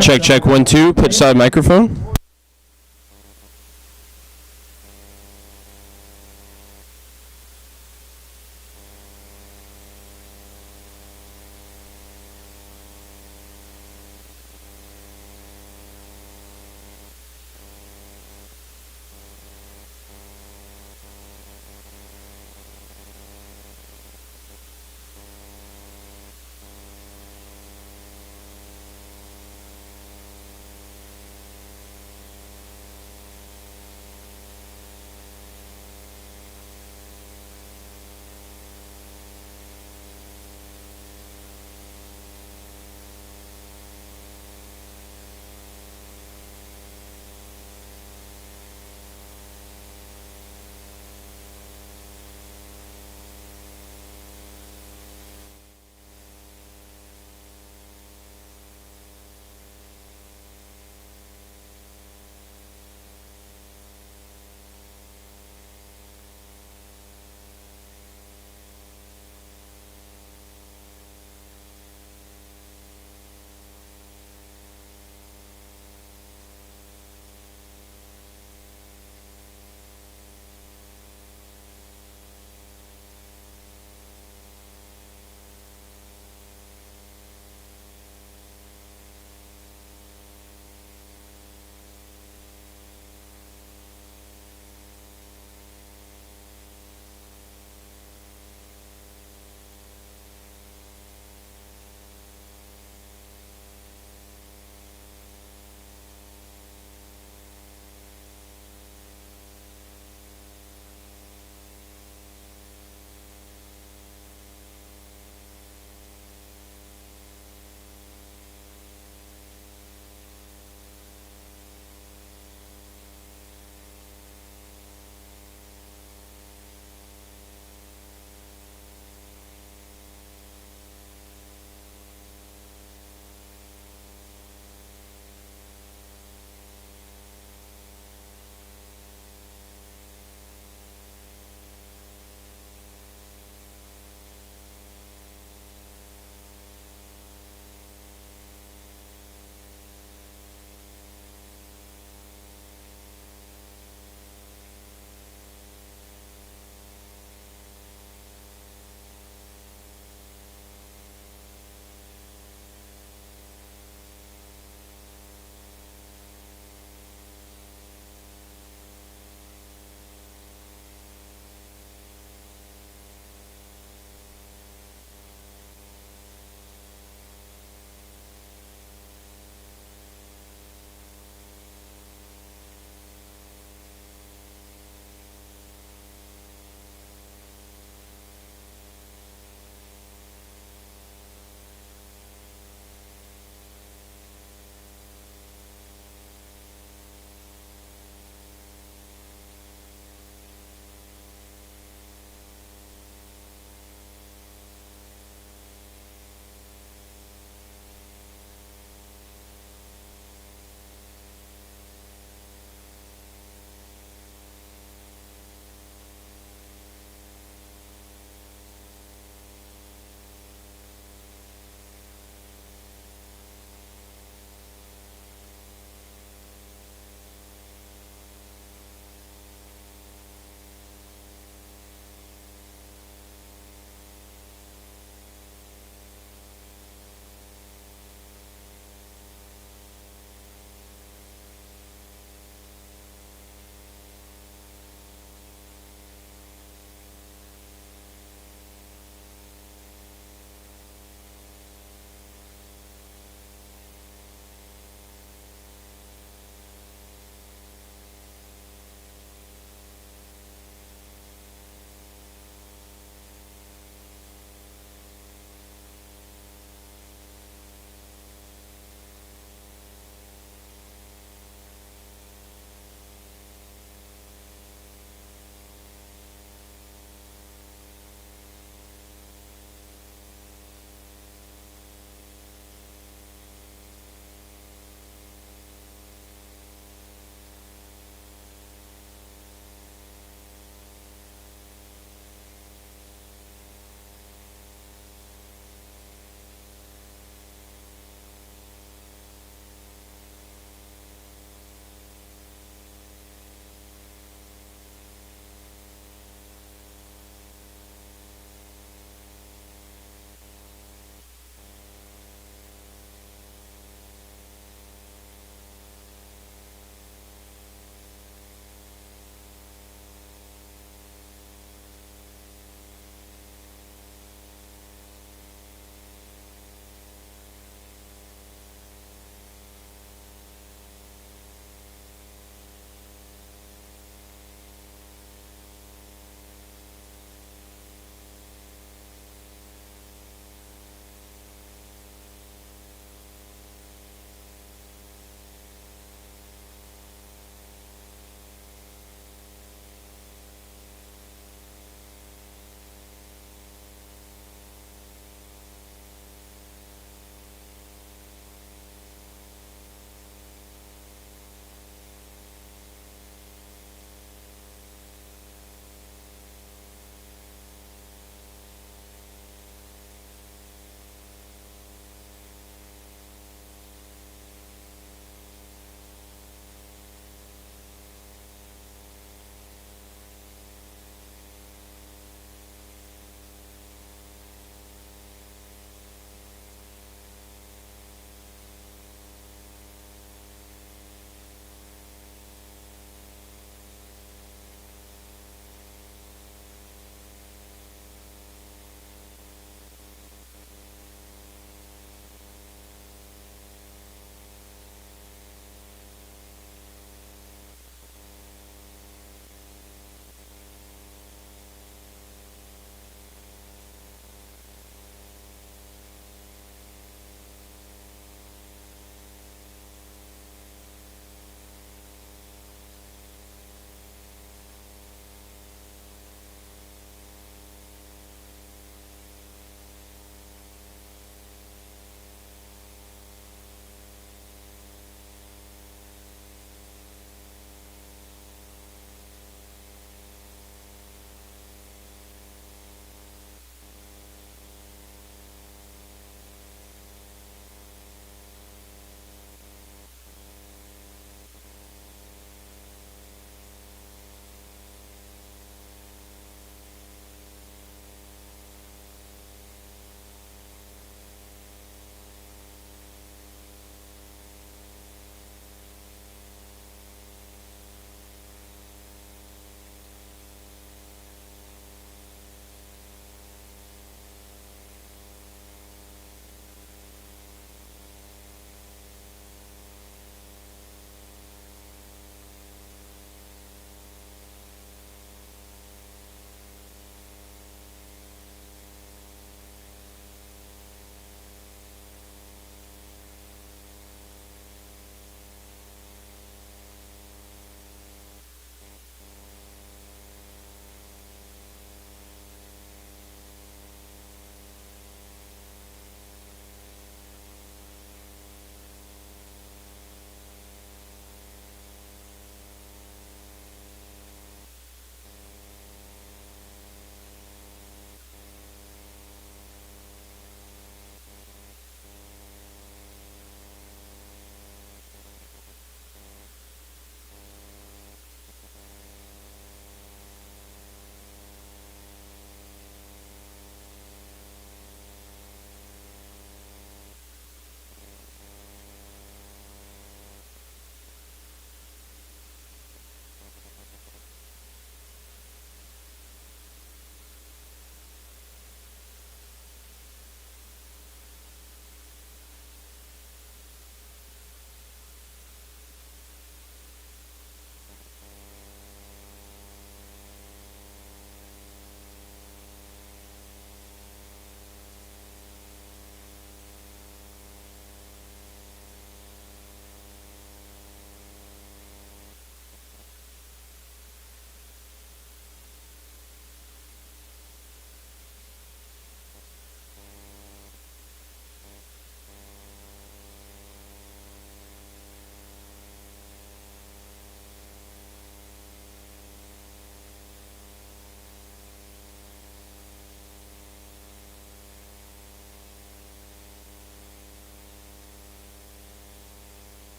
Check, check, 1, 2. Pitch side microphone.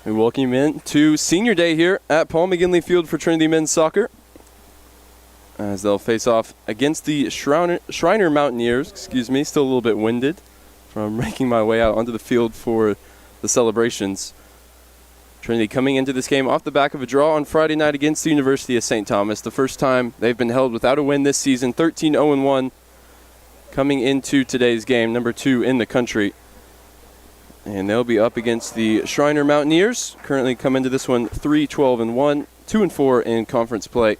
We welcome you in to Senior Day here at Paul McGinley Field for Trinity Men's Soccer, as they'll face off against the Schreiner Mountaineers. Excuse me, still a little bit winded from making my way out onto the field for the celebrations. Trinity coming into this game off the back of a draw on Friday night against the University of St. Thomas. The first time they've been held without a win this season, 13-0-1 coming into today's game, number 2 in the country. And they'll be up against the Schreiner Mountaineers. Currently come into this one 3-12-1, 2-4 in conference play.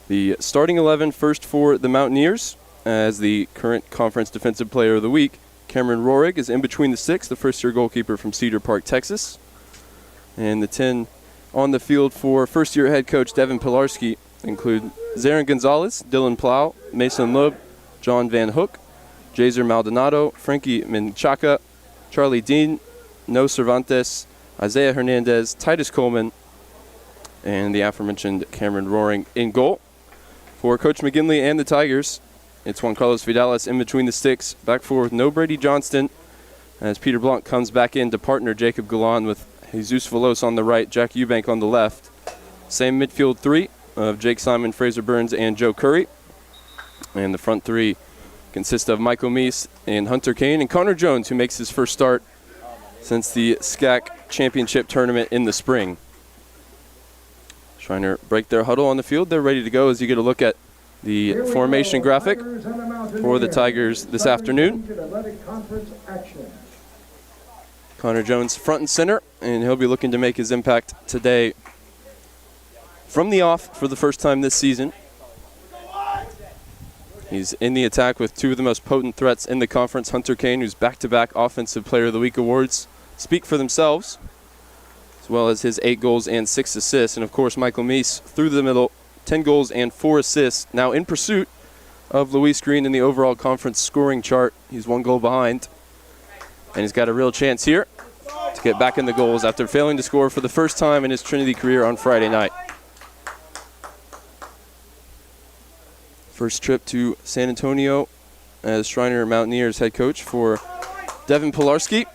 The starting 11 first for the Mountaineers, as the current conference defensive player of the week, Cameron Rohrig, is in between the sticks, the first-year goalkeeper from Cedar Park, Texas. And the 10 on the field for first-year head coach Devin Pilarski include Zarin Gonzalez, Dylan Plow, Mason Loeb, John Van Hook, Jaser Maldonado, Frankie Menchaca, Charlie Dean, No Cervantes, Isaiah Hernandez, Titus Coleman, and the aforementioned Cameron Rohrig in goal. For Coach McGinley and the Tigers, it's Juan Carlos Vidales in between the sticks. Back forward with no Brady Johnston, as Peter Blanc comes back in to partner Jacob Galan with Jesus Velos on the right, Jack Eubank on the left. Same midfield three of Jake Simon, Fraser Burns, and Joe Curry. And the front three consist of Michael Meese and Hunter Kane and Connor Jones, who makes his first start since the SCAC Championship Tournament in the spring. Schreiner break their huddle on the field. They're ready to go as you get a look at the formation graphic for the Tigers this afternoon. Connor Jones front and center, and he'll be looking to make his impact today from the off for the first time this season. He's in the attack with two of the most potent threats in the conference. Hunter Kane, whose back-to-back Offensive Player of the Week awards speak for themselves, as well as his 8 goals and 6 assists. And, of course, Michael Meese through the middle, 10 goals and 4 assists, now in pursuit of Luis Green in the overall conference scoring chart. He's 1 goal behind, and he's got a real chance here to get back in the goals after failing to score for the first time in his Trinity career on Friday night. First trip to San Antonio as Schreiner Mountaineers head coach for Devin Pilarski.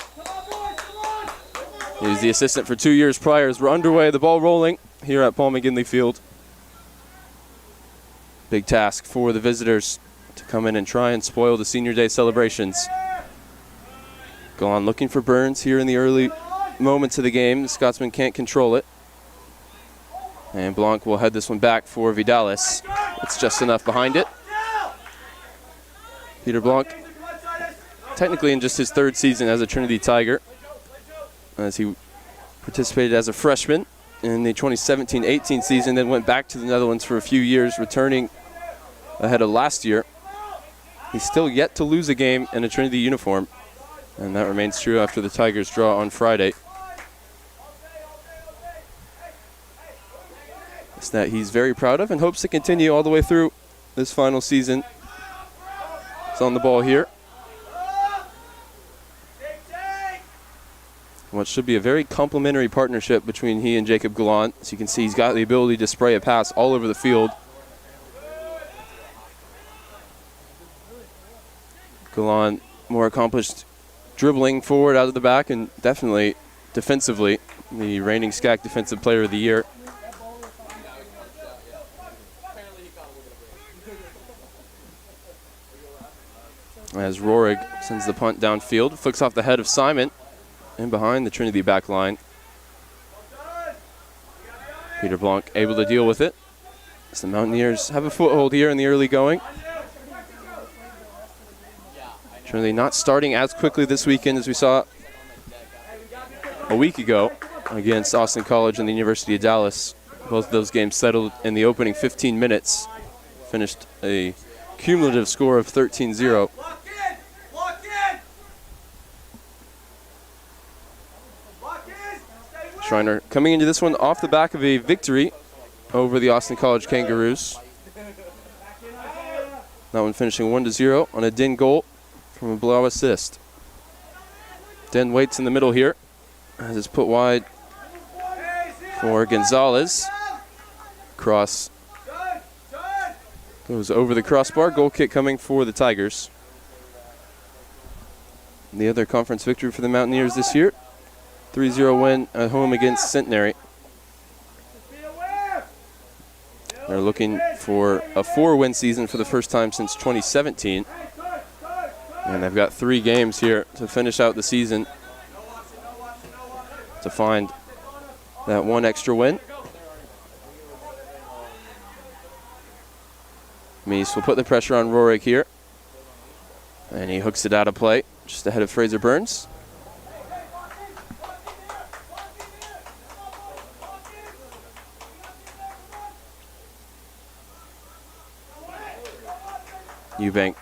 He was the assistant for 2 years prior. As we're underway, the ball rolling here at Paul McGinley Field. Big task for the visitors to come in and try and spoil the Senior Day celebrations. Gone looking for Burns here in the early moments of the game. The Scotsman can't control it. And Blanc will head this one back for Vidales. It's just enough behind it. Peter Blanc, technically in just his 3rd season as a Trinity Tiger, as he participated as a freshman in the 2017-18 season, then went back to the Netherlands for a few years, returning ahead of last year. He's still yet to lose a game in a Trinity uniform, and that remains true after the Tigers draw on Friday. It's that he's very proud of and hopes to continue all the way through this final season. It's on the ball here. What should be a very complimentary partnership between he and Jacob Gallant. As you can see, he's got the ability to spray a pass all over the field. Gallant more accomplished dribbling forward out of the back, and definitely defensively the reigning SCAC Defensive Player of the Year. As Rohrig sends the punt downfield, flicks off the head of Simon and behind the Trinity back line. Peter Blanc able to deal with it. As the Mountaineers have a foothold here in the early going. Trinity not starting as quickly this weekend as we saw a week ago against Austin College and the University of Dallas. Both of those games settled in the opening 15 minutes. Finished a cumulative score of 13-0. Schreiner coming into this one off the back of a victory over the Austin College Kangaroos. That one finishing 1-0 on a Den goal from a Blau assist. Den waits in the middle here as it's put wide for Gonzalez. Cross goes over the crossbar. Goal kick coming for the Tigers. The other conference victory for the Mountaineers this year, 3-0 win at home against Centenary. They're looking for a 4-win season for the first time since 2017. And they've got 3 games here to finish out the season to find that 1 extra win. Meese will put the pressure on Roehrig here. And he hooks it out of play, just ahead of Fraser Burns. Eubank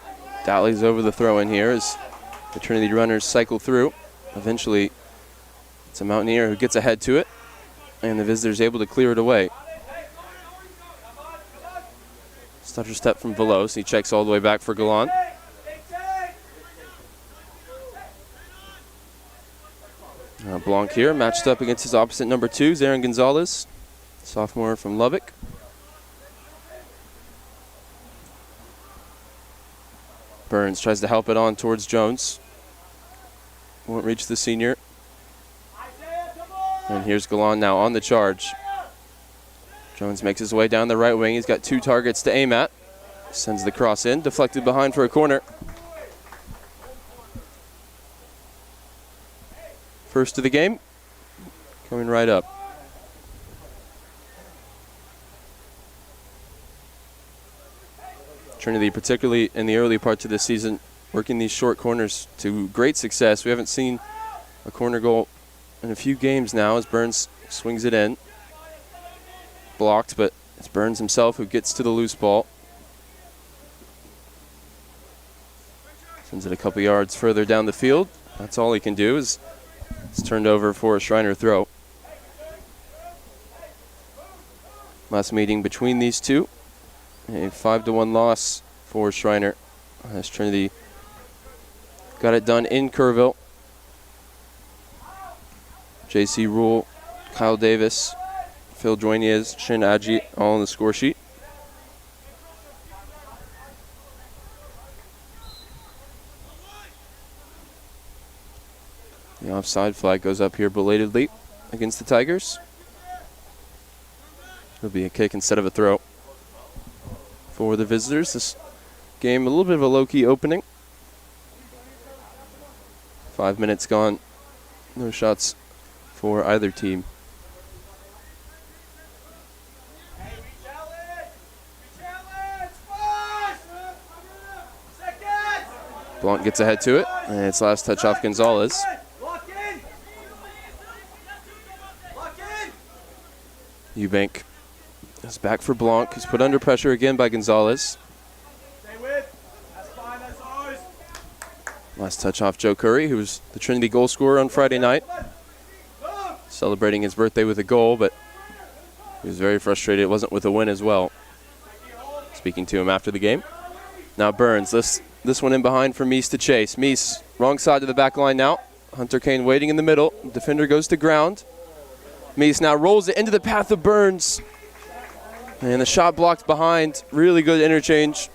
dallies over the throw-in here as the Trinity runners cycle through. Eventually, it's a Mountaineer who gets ahead to it, and the visitor's able to clear it away. Stutter step from Veloz. He checks all the way back for Gallant. Blanc here, matched up against his opposite number 2, Zarin Gonzalez, sophomore from Lubbock. Burns tries to help it on towards Jones. Won't reach the senior. And here's Gallant now on the charge. Jones makes his way down the right wing. He's got 2 targets to aim at. Sends the cross in, deflected behind for a corner. First of the game, coming right up. Trinity, particularly in the early parts of this season, working these short corners to great success. We haven't seen a corner goal in a few games now as Burns swings it in. Blocked, but it's Burns himself who gets to the loose ball. Sends it a couple yards further down the field. That's all he can do is it's turned over for a Schreiner throw. Last meeting between these two. A 5-1 loss for Schreiner as Trinity got it done in Kerrville. J.C. Rule, Kyle Davis, Phil Joyniez, Shin Aji all on the score sheet. The offside flag goes up here belatedly against the Tigers. It'll be a kick instead of a throw for the visitors. This game a little bit of a low-key opening. 5 minutes gone. No shots for either team. Blanc gets ahead to it, and it's last touch off Gonzalez. Eubank is back for Blanc. He's put under pressure again by Gonzalez. Last touch off Joe Curry, who was the Trinity goal scorer on Friday night. Celebrating his birthday with a goal, but he was very frustrated it wasn't with a win as well. Speaking to him after the game. Now Burns, this one in behind for Meese to chase. Meese, wrong side to the back line now. Hunter Kane waiting in the middle. Defender goes to ground. Meese now rolls it into the path of Burns. And the shot blocked behind. Really good interchange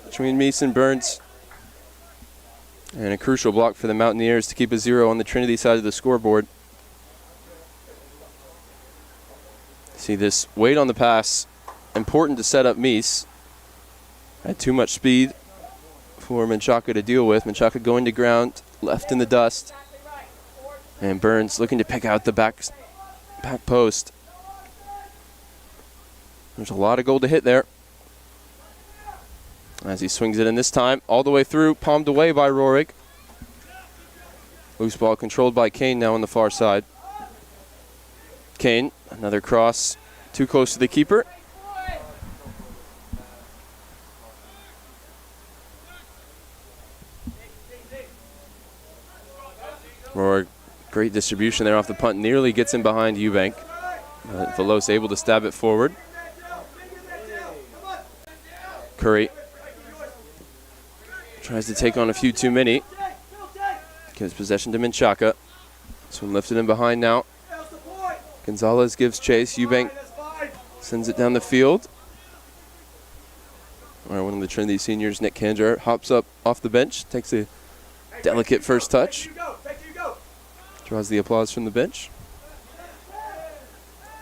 between Meese and Burns. And a crucial block for the Mountaineers to keep a 0 on the Trinity side of the scoreboard. See this weight on the pass. Important to set up Meese. Had too much speed for Menchaca to deal with. Menchaca going to ground, left in the dust. And Burns looking to pick out the back post. There's a lot of goal to hit there. As he swings it in this time, all the way through, palmed away by Roehrig. Loose ball controlled by Kane now on the far side. Kane, another cross, too close to the keeper. Roehrig, great distribution there off the punt, nearly gets in behind Eubank. Veloz able to stab it forward. Curry tries to take on a few too many. Gives possession to Menchaca. This one lifted in behind now. Gonzalez gives chase. Eubank sends it down the field. All right, one of the Trinity seniors, Nick Kanjar, hops up off the bench, takes a delicate first touch. Draws the applause from the bench.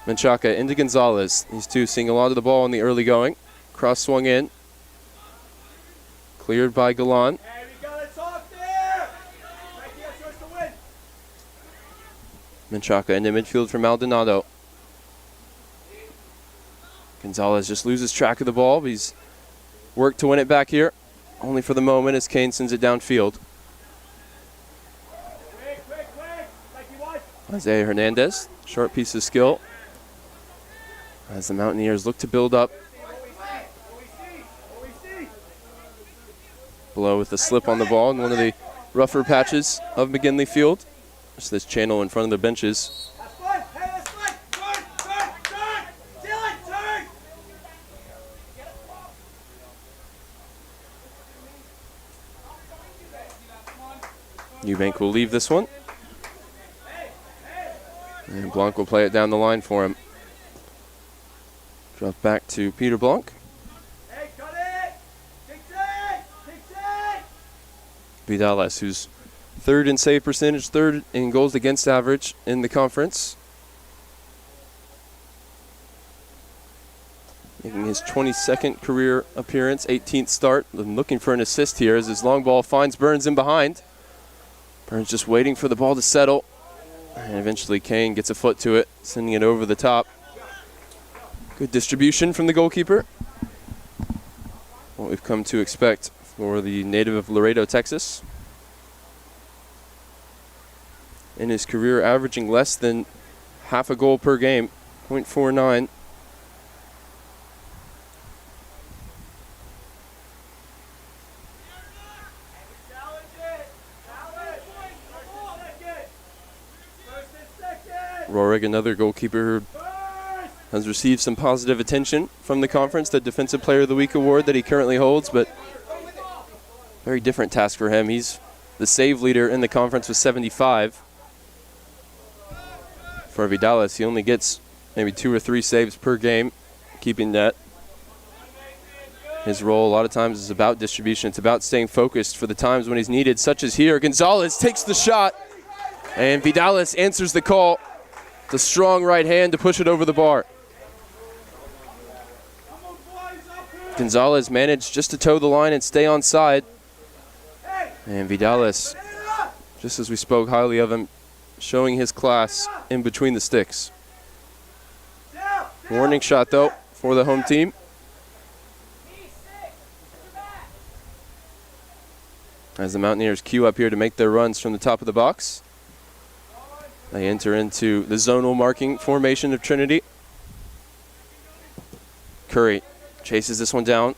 Menchaca into Gonzalez. These two seeing a lot of the ball in the early going. Cross swung in. Cleared by Galan. Menchaca into midfield for Maldonado. Gonzalez just loses track of the ball, but he's worked to win it back here. Only for the moment as Kane sends it downfield. Isaiah Hernandez, short piece of skill. As the Mountaineers look to build up. Below with the slip on the ball in one of the rougher patches of McGinley Field. Just this channel in front of the benches. Eubank will leave this one. And Blanc will play it down the line for him. Drop back to Peter Blanc. Vidales, who's third in save percentage, third in goals against average in the conference. Making his 22nd career appearance, 18th start. And looking for an assist here as his long ball finds Burns in behind. Burns just waiting for the ball to settle. And eventually Kane gets a foot to it, sending it over the top. Good distribution from the goalkeeper. What we've come to expect for the native of Laredo, Texas. In his career, averaging less than half a goal per game, 0.49. Rohrig, another goalkeeper who has received some positive attention from the conference, the Defensive Player of the Week award that he currently holds, but very different task for him. He's the save leader in the conference with 75. For Vidales, he only gets maybe 2 or 3 saves per game, keeping net. His role a lot of times is about distribution. It's about staying focused for the times when he's needed, such as here. Gonzalez takes the shot, and Vidales answers the call. The strong right hand to push it over the bar. Gonzalez managed just to toe the line and stay onside. And Vidales, just as we spoke highly of him, showing his class in between the sticks. Warning shot, though, for the home team. As the Mountaineers queue up here to make their runs from the top of the box. They enter into the zonal marking formation of Trinity. Curry chases this one down.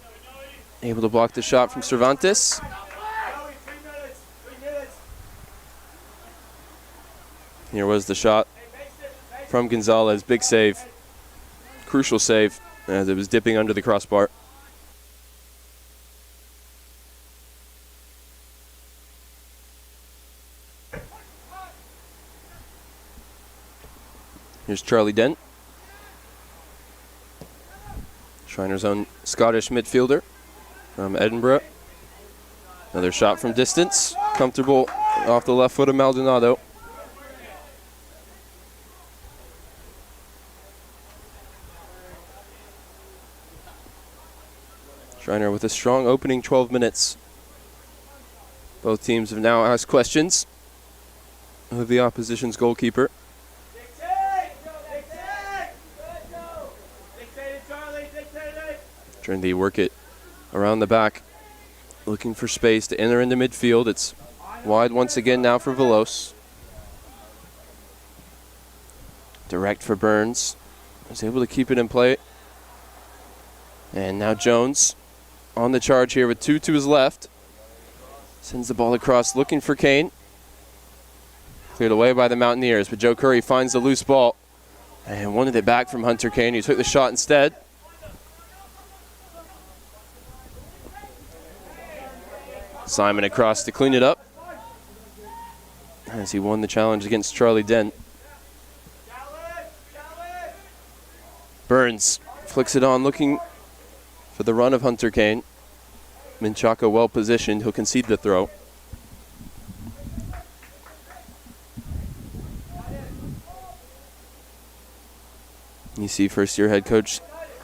Able to block the shot from Cervantes. Here was the shot from Gonzalez. Big save. Crucial save as it was dipping under the crossbar. Here's Charlie Dent. Schreiner's own Scottish midfielder from Edinburgh. Another shot from distance. Comfortable off the left foot of Maldonado. Schreiner with a strong opening 12 minutes. Both teams have now asked questions of the opposition's goalkeeper. Trinity work it around the back, looking for space to enter into midfield. It's wide once again now for Velos. Direct for Burns. Was able to keep it in play. And now Jones on the charge here with 2 to his left. Sends the ball across looking for Kane. Cleared away by the Mountaineers, but Joe Curry finds the loose ball and wanted it back from Hunter Kane, who took the shot instead. Simon across to clean it up as he won the challenge against Charlie Dent. Burns flicks it on, looking for the run of Hunter Kane. Menchaca well positioned. He'll concede the throw. You see first-year head coach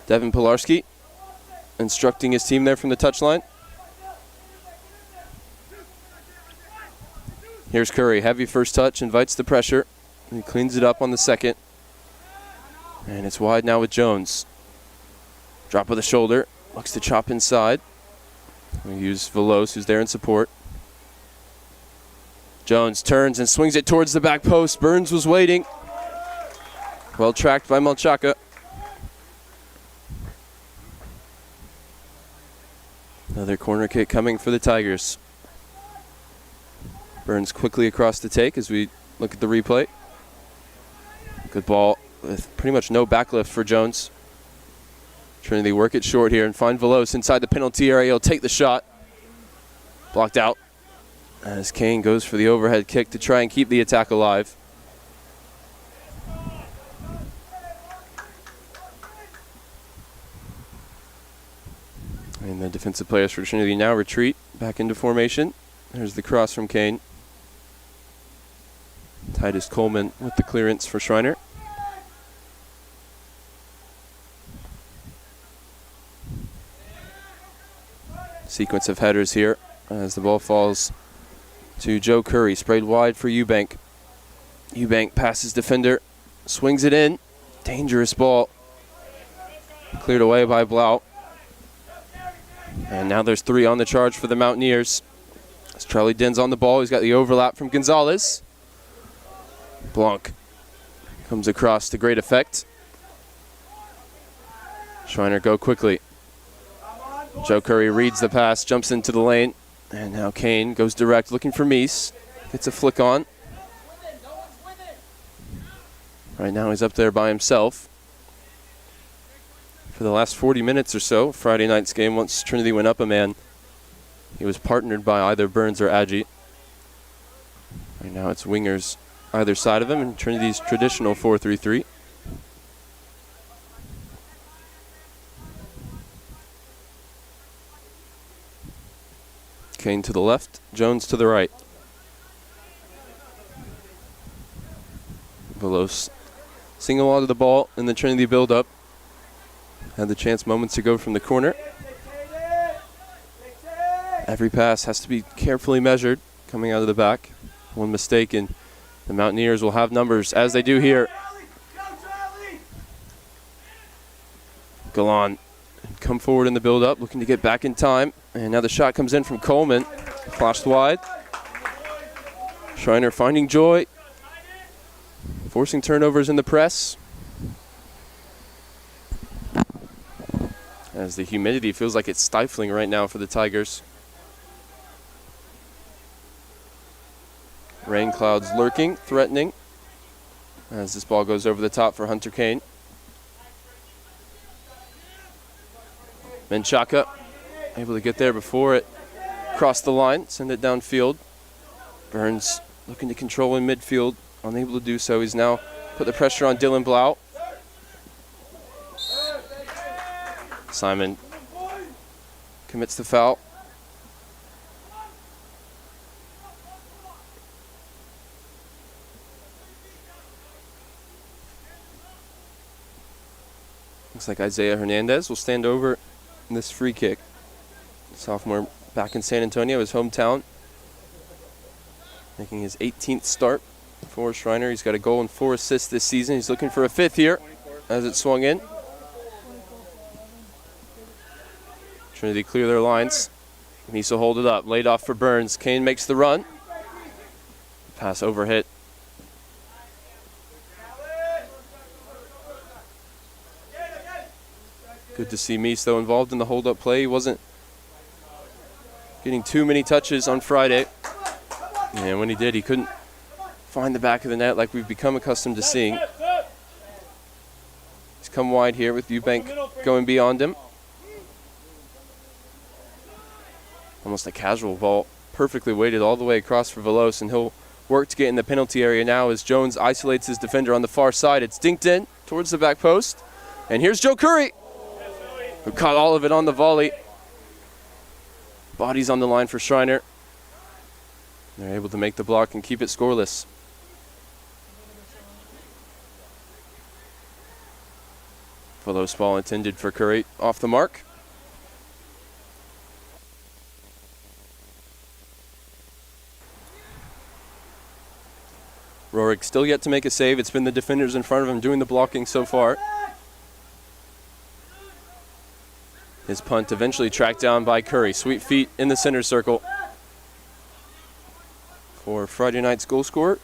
Devin Pilarski instructing his team there from the touchline. Here's Curry, heavy first touch, invites the pressure. He cleans it up on the second. And it's wide now with Jones. Drop of the shoulder, looks to chop inside. We use Veloz, who's there in support. Jones turns and swings it towards the back post. Burns was waiting. Well tracked by Malchaka. Another corner kick coming for the Tigers. Burns quickly across the take as we look at the replay. Good ball with pretty much no backlift for Jones. Trinity work it short here and find Veloz inside the penalty area. He'll take the shot. Blocked out as Kane goes for the overhead kick to try and keep the attack alive. And the defensive players for Trinity now retreat back into formation. There's the cross from Kane. Titus Coleman with the clearance for Schreiner. Sequence of headers here as the ball falls to Joe Curry. Sprayed wide for Eubank. Eubank passes defender, swings it in. Dangerous ball. Cleared away by Blanc. And now there's 3 on the charge for the Mountaineers. As Charlie Den's on the ball, he's got the overlap from Gonzalez. Blanc comes across to great effect. Schreiner go quickly. Joe Curry reads the pass, jumps into the lane, and now Kane goes direct, looking for Meese. Gets a flick on. Right now he's up there by himself. For the last 40 minutes or so, Friday night's game, once Trinity went up a man, he was partnered by either Burns or Agee. Right now it's wingers either side of him in Trinity's traditional 4-3-3. Kane to the left, Jones to the right. Veloz single onto the ball in the Trinity build-up. Had the chance moments ago from the corner. Every pass has to be carefully measured coming out of the back. One mistake and the Mountaineers will have numbers, as they do here. Galan come forward in the build-up, looking to get back in time. And now the shot comes in from Coleman. Flashed wide. Schreiner finding joy. Forcing turnovers in the press. As the humidity feels like it's stifling right now for the Tigers. Rain clouds lurking, threatening. As this ball goes over the top for Hunter Kane. Menchaca able to get there before it crossed the line, send it downfield. Burns looking to control in midfield, unable to do so. He's now put the pressure on Dylan Blau. Simon commits the foul. Looks like Isaiah Hernandez will stand over this free kick. Sophomore back in San Antonio, his hometown. Making his 18th start for Schreiner. He's got a goal and 4 assists this season. He's looking for a 5th here as it swung in. Trinity clear their lines. Meese will hold it up. Laid off for Burns. Kane makes the run. Pass overhit. Good to see Meese, though, involved in the hold-up play. He wasn't getting too many touches on Friday. And when he did, he couldn't find the back of the net like we've become accustomed to seeing. He's come wide here with Eubank going beyond him. Almost a casual ball. Perfectly weighted all the way across for Veloz, and he'll work to get in the penalty area now as Jones isolates his defender on the far side. It's dinked in towards the back post. And here's Joe Curry, who caught all of it on the volley. Bodies on the line for Schreiner. They're able to make the block and keep it scoreless. Veloce ball intended for Curry, off the mark. Rorik still yet to make a save. It's been the defenders in front of him doing the blocking so far. His punt eventually tracked down by Curry. Sweet feet in the center circle for Friday night's goal scorer,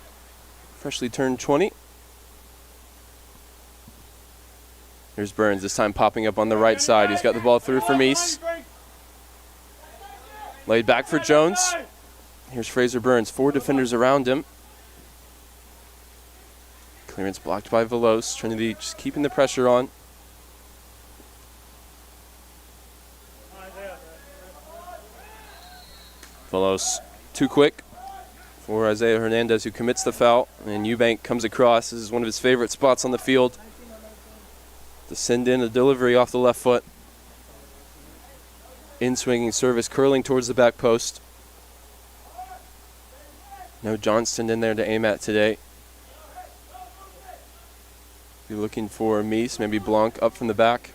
freshly turned 20. Here's Burns, this time popping up on the right side. He's got the ball through for Meese. Laid back for Jones. Here's Fraser Burns, 4 defenders around him. Clearance blocked by Veloce. Trinity just keeping the pressure on. Veloce too quick for Isaiah Hernandez, who commits the foul. And Eubank comes across. This is one of his favorite spots on the field to send in a delivery off the left foot. In-swinging service curling towards the back post. No Johnston in there to aim at today. Be looking for Meese, maybe Blanc up from the back.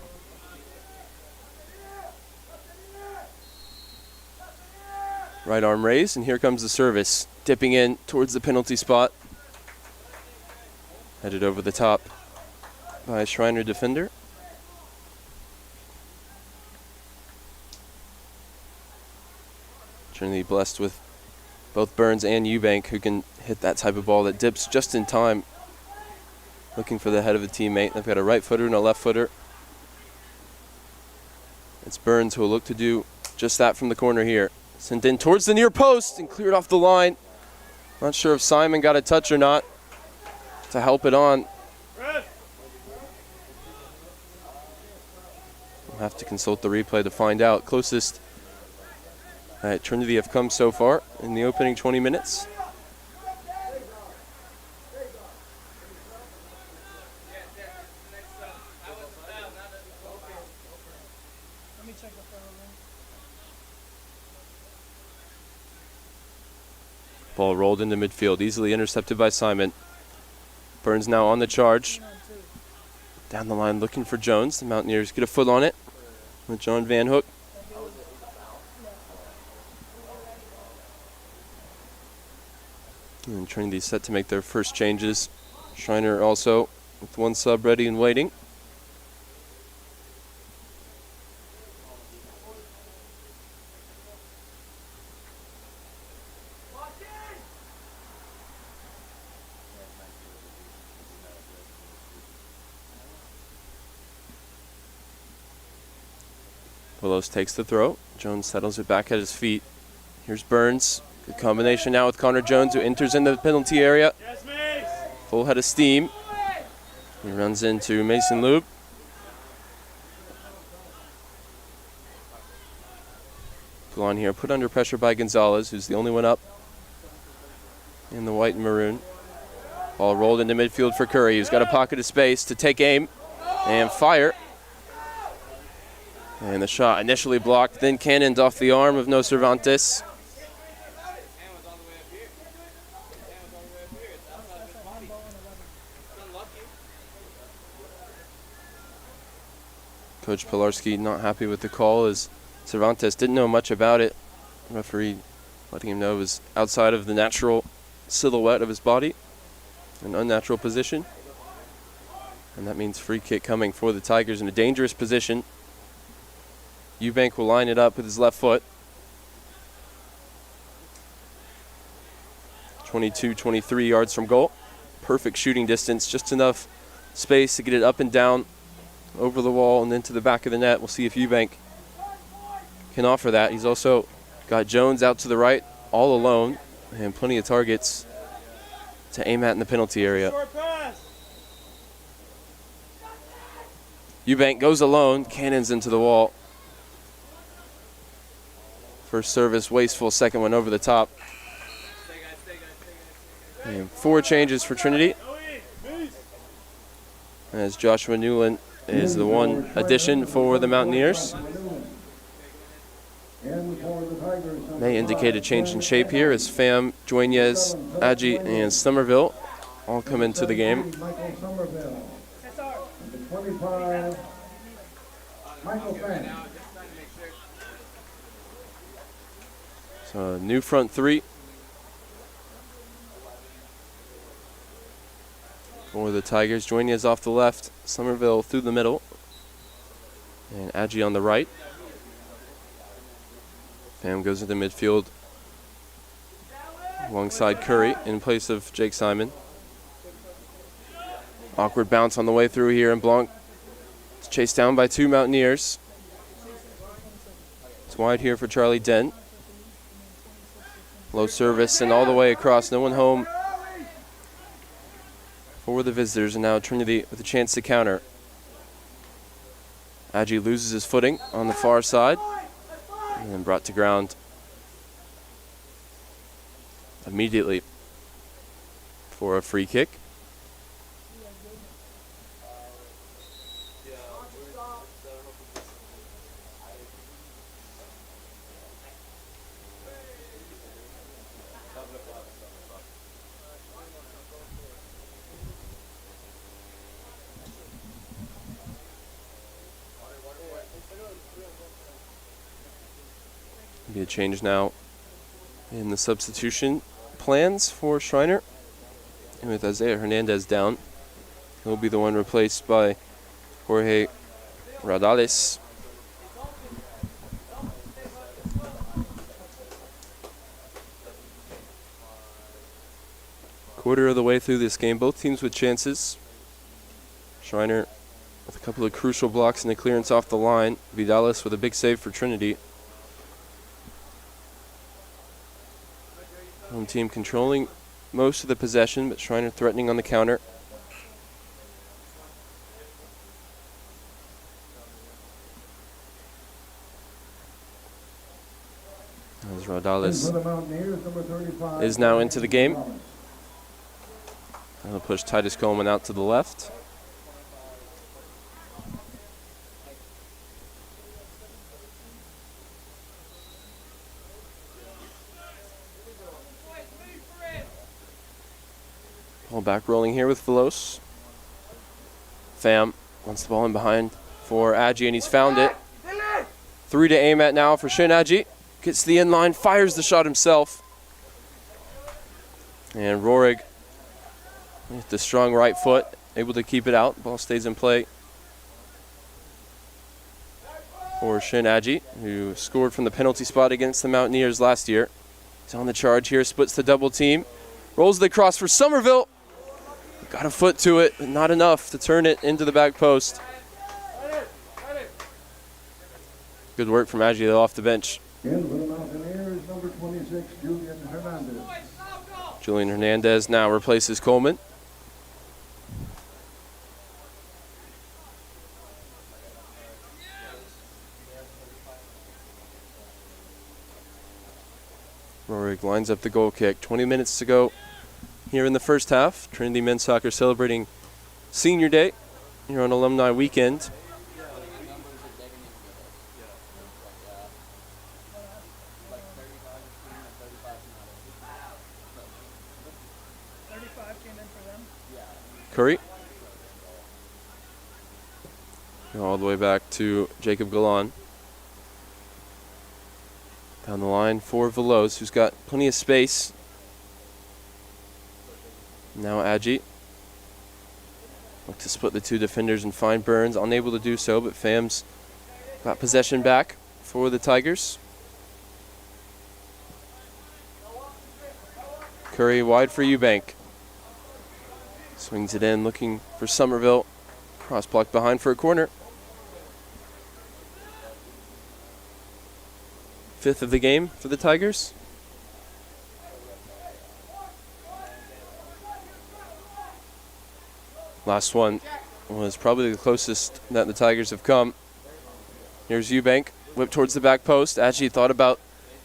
Right arm raised, and here comes the service. Dipping in towards the penalty spot. Headed over the top by a Schreiner defender. Trinity blessed with both Burns and Eubank, who can hit that type of ball that dips just in time. Looking for the head of a teammate. They've got a right footer and a left footer. It's Burns who will look to do just that from the corner here. Sent in towards the near post and cleared off the line. Not sure if Simon got a touch or not to help it on. We'll have to consult the replay to find out. Closest that Trinity have come so far in the opening 20 minutes. Ball rolled into midfield, easily intercepted by Simon. Burns now on the charge. Down the line looking for Jones. The Mountaineers get a foot on it with John Van Hook. And Trinity set to make their first changes. Schreiner also with 1 sub ready and waiting. Veloce takes the throw. Jones settles it back at his feet. Here's Burns. Good combination now with Connor Jones, who enters into the penalty area. Full head of steam. He runs into Mason Lube. Blanc here put under pressure by Gonzalez, who's the only one up in the white and maroon. Ball rolled into midfield for Curry, who's got a pocket of space to take aim and fire. And the shot initially blocked, then cannoned off the arm of No Cervantes. Coach Pilarski not happy with the call, as Cervantes didn't know much about it. The referee letting him know it was outside of the natural silhouette of his body, an unnatural position. And that means free kick coming for the Tigers in a dangerous position. Eubank will line it up with his left foot. 22-23 yards from goal. Perfect shooting distance, just enough space to get it up and down over the wall and into the back of the net. We'll see if Eubank can offer that. He's also got Jones out to the right all alone and plenty of targets to aim at in the penalty area. Eubank goes alone, cannons into the wall. First service, wasteful. Second one over the top. And 4 changes for Trinity, as Joshua Newland is the one addition for the Mountaineers. May indicate a change in shape here as Pham, Dueñez, Agi, and Somerville all come into the game. So a new front three for the Tigers. Joining us off the left, Somerville through the middle, and Agee on the right. Pham goes into midfield alongside Curry in place of Jake Simon. Awkward bounce on the way through here, and Blanc is chased down by two Mountaineers. It's wide here for Charlie Dent. Low service and all the way across, no one home for the visitors, and now Trinity with a chance to counter. Agee loses his footing on the far side and then brought to ground immediately for a free kick. Be a change now in the substitution plans for Schreiner. And with Isaiah Hernandez down, he'll be the one replaced by Jorge Radales. Quarter of the way through this game, both teams with chances. Schreiner with a couple of crucial blocks and a clearance off the line. Vidales with a big save for Trinity. Home team controlling most of the possession, but Schreiner threatening on the counter. As Rodales is now into the game. He'll push Titus Coleman out to the left. Ball back rolling here with Velos. Pham wants the ball in behind for Agee, and he's found it. 3 to aim at now for Shin Agee. Gets to the end line, fires the shot himself. And Rohrig with the strong right foot, able to keep it out. Ball stays in play for Shin Agee, who scored from the penalty spot against the Mountaineers last year. He's on the charge here, splits the double team. Rolls the cross for Somerville. Got a foot to it, but not enough to turn it into the back post. Good work from Agee off the bench. In for the Mountaineers, number 26, Julian Hernandez. Julian Hernandez now replaces Coleman. Rohrig lines up the goal kick. 20 minutes to go here in the first half. Trinity men's soccer celebrating Senior Day here on Alumni Weekend. Curry. All the way back to Jacob Galan. Down the line for Veloz, who's got plenty of space. Now Agee. Look to split the two defenders and find Burns. Unable to do so, but Pham's got possession back for the Tigers. Curry wide for Eubank. Swings it in, looking for Somerville. Cross blocked behind for a corner. 5th of the game for the Tigers. Last one was probably the closest that the Tigers have come. Here's Eubank, whipped towards the back post. Agee thought about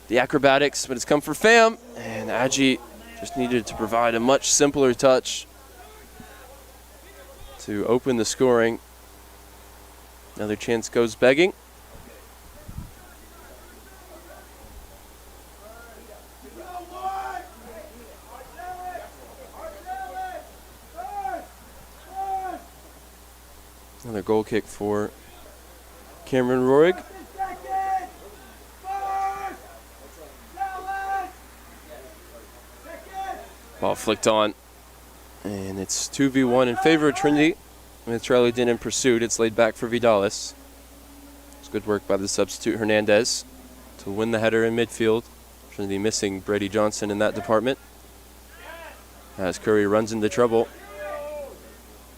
the acrobatics, but it's come for Pham. And Agee just needed to provide a much simpler touch to open the scoring. Another chance goes begging. Another goal kick for Cameron Roig. Ball flicked on. And it's 2v1 in favor of Trinity. With Charlie Din in pursuit, it's laid back for Vidalis. It's good work by the substitute Hernandez to win the header in midfield. Trinity missing Brady Johnson in that department. As Curry runs into trouble.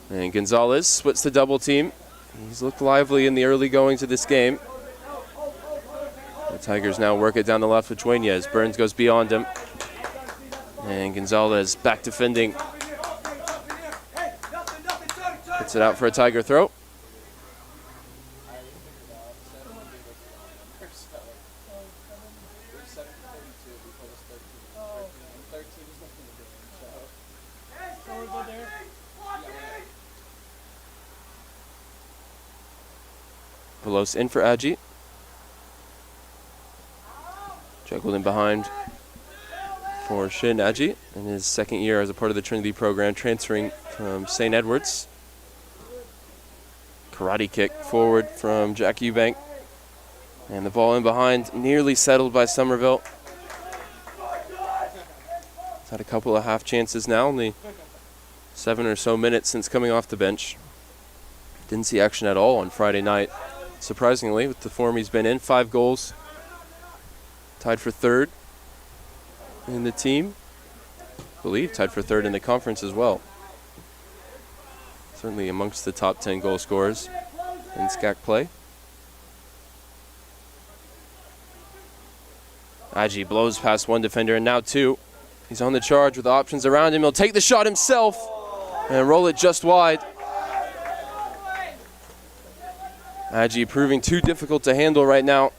And Gonzalez splits the double team. He's looked lively in the early goings of this game. The Tigers now work it down the left with Dueñez. Burns goes beyond him. And Gonzalez back defending. Puts it out for a Tiger throw. Pelos in for Adji. Juggled in behind for Shin Adji in his second year as a part of the Trinity program, transferring from St. Edwards. Karate kick forward from Jack Eubank. And the ball in behind, nearly settled by Somerville. He's had a couple of half chances now, only 7 or so minutes since coming off the bench. Didn't see action at all on Friday night. Surprisingly, with the form he's been in, 5 goals. Tied for third in the team. I believe tied for third in the conference as well. Certainly amongst the top 10 goal scorers in SCAC play. Adji blows past one defender and now 2. He's on the charge with options around him. He'll take the shot himself and roll it just wide. Adji proving too difficult to handle right now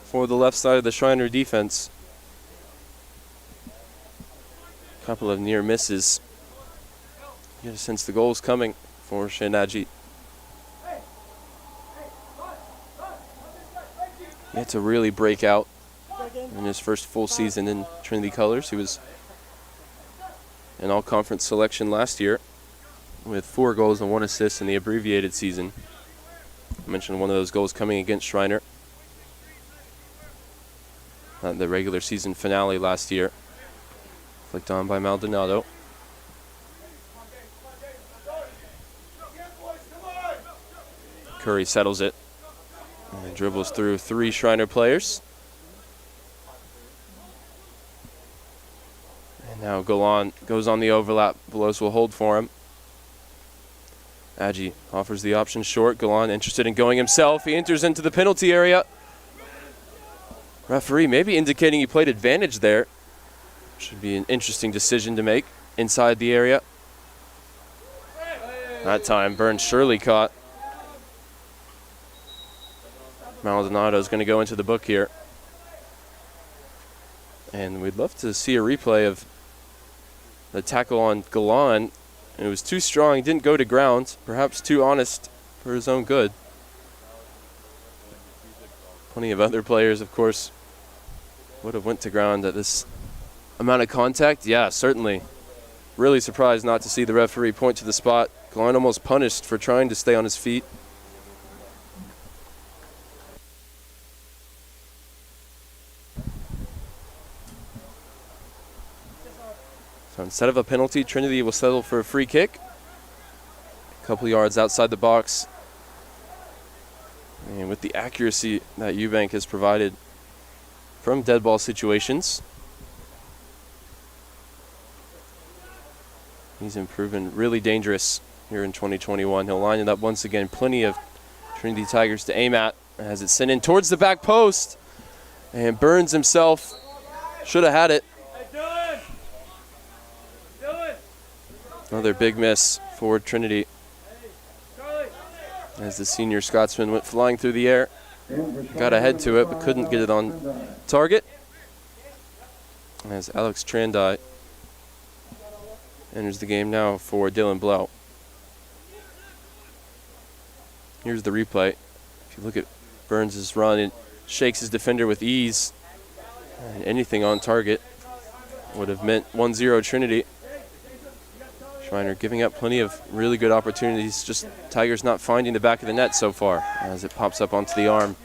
for the left side of the Schreiner defense. A couple of near misses. You get a sense the goal's coming for Shin Adji. He had to really break out in his first full season in Trinity colors. He was an all-conference selection last year with 4 goals and 1 assist in the abbreviated season. I mentioned one of those goals coming against Schreiner. The regular season finale last year. Flicked on by Maldonado. Curry settles it and dribbles through 3 Schreiner players. And now Golan goes on the overlap. Belos will hold for him. Adji offers the option short. Golan interested in going himself. He enters into the penalty area. Referee maybe indicating he played advantage there. Should be an interesting decision to make inside the area. That time Burns surely caught. Maldonado's going to go into the book here. And we'd love to see a replay of the tackle on Golan. It was too strong, didn't go to ground, perhaps too honest for his own good. Plenty of other players, of course, would have went to ground at this amount of contact. Yeah, certainly. Really surprised not to see the referee point to the spot. Golan almost punished for trying to stay on his feet. So instead of a penalty, Trinity will settle for a free kick. A couple yards outside the box. And with the accuracy that Eubank has provided from dead ball situations, he's proven really dangerous here in 2021. He'll line it up once again. Plenty of Trinity Tigers to aim at as it's sent in towards the back post. And Burns himself should have had it. Another big miss for Trinity as the senior Scotsman went flying through the air. Got ahead to it, but couldn't get it on target. As Alex Trandai enters the game now for Dylan Blau. Here's the replay. If you look at Burns' run, it shakes his defender with ease. And anything on target would have meant 1-0 Trinity. Schreiner giving up plenty of really good opportunities. Just Tigers not finding the back of the net so far as it pops up onto the arm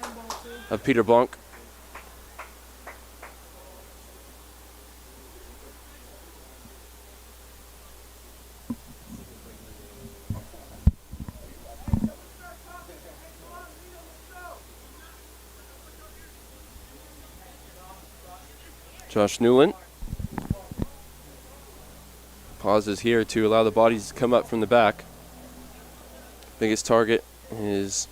of Peter Blanc. Josh Newland pauses here to allow the bodies to come up from the back. Biggest target is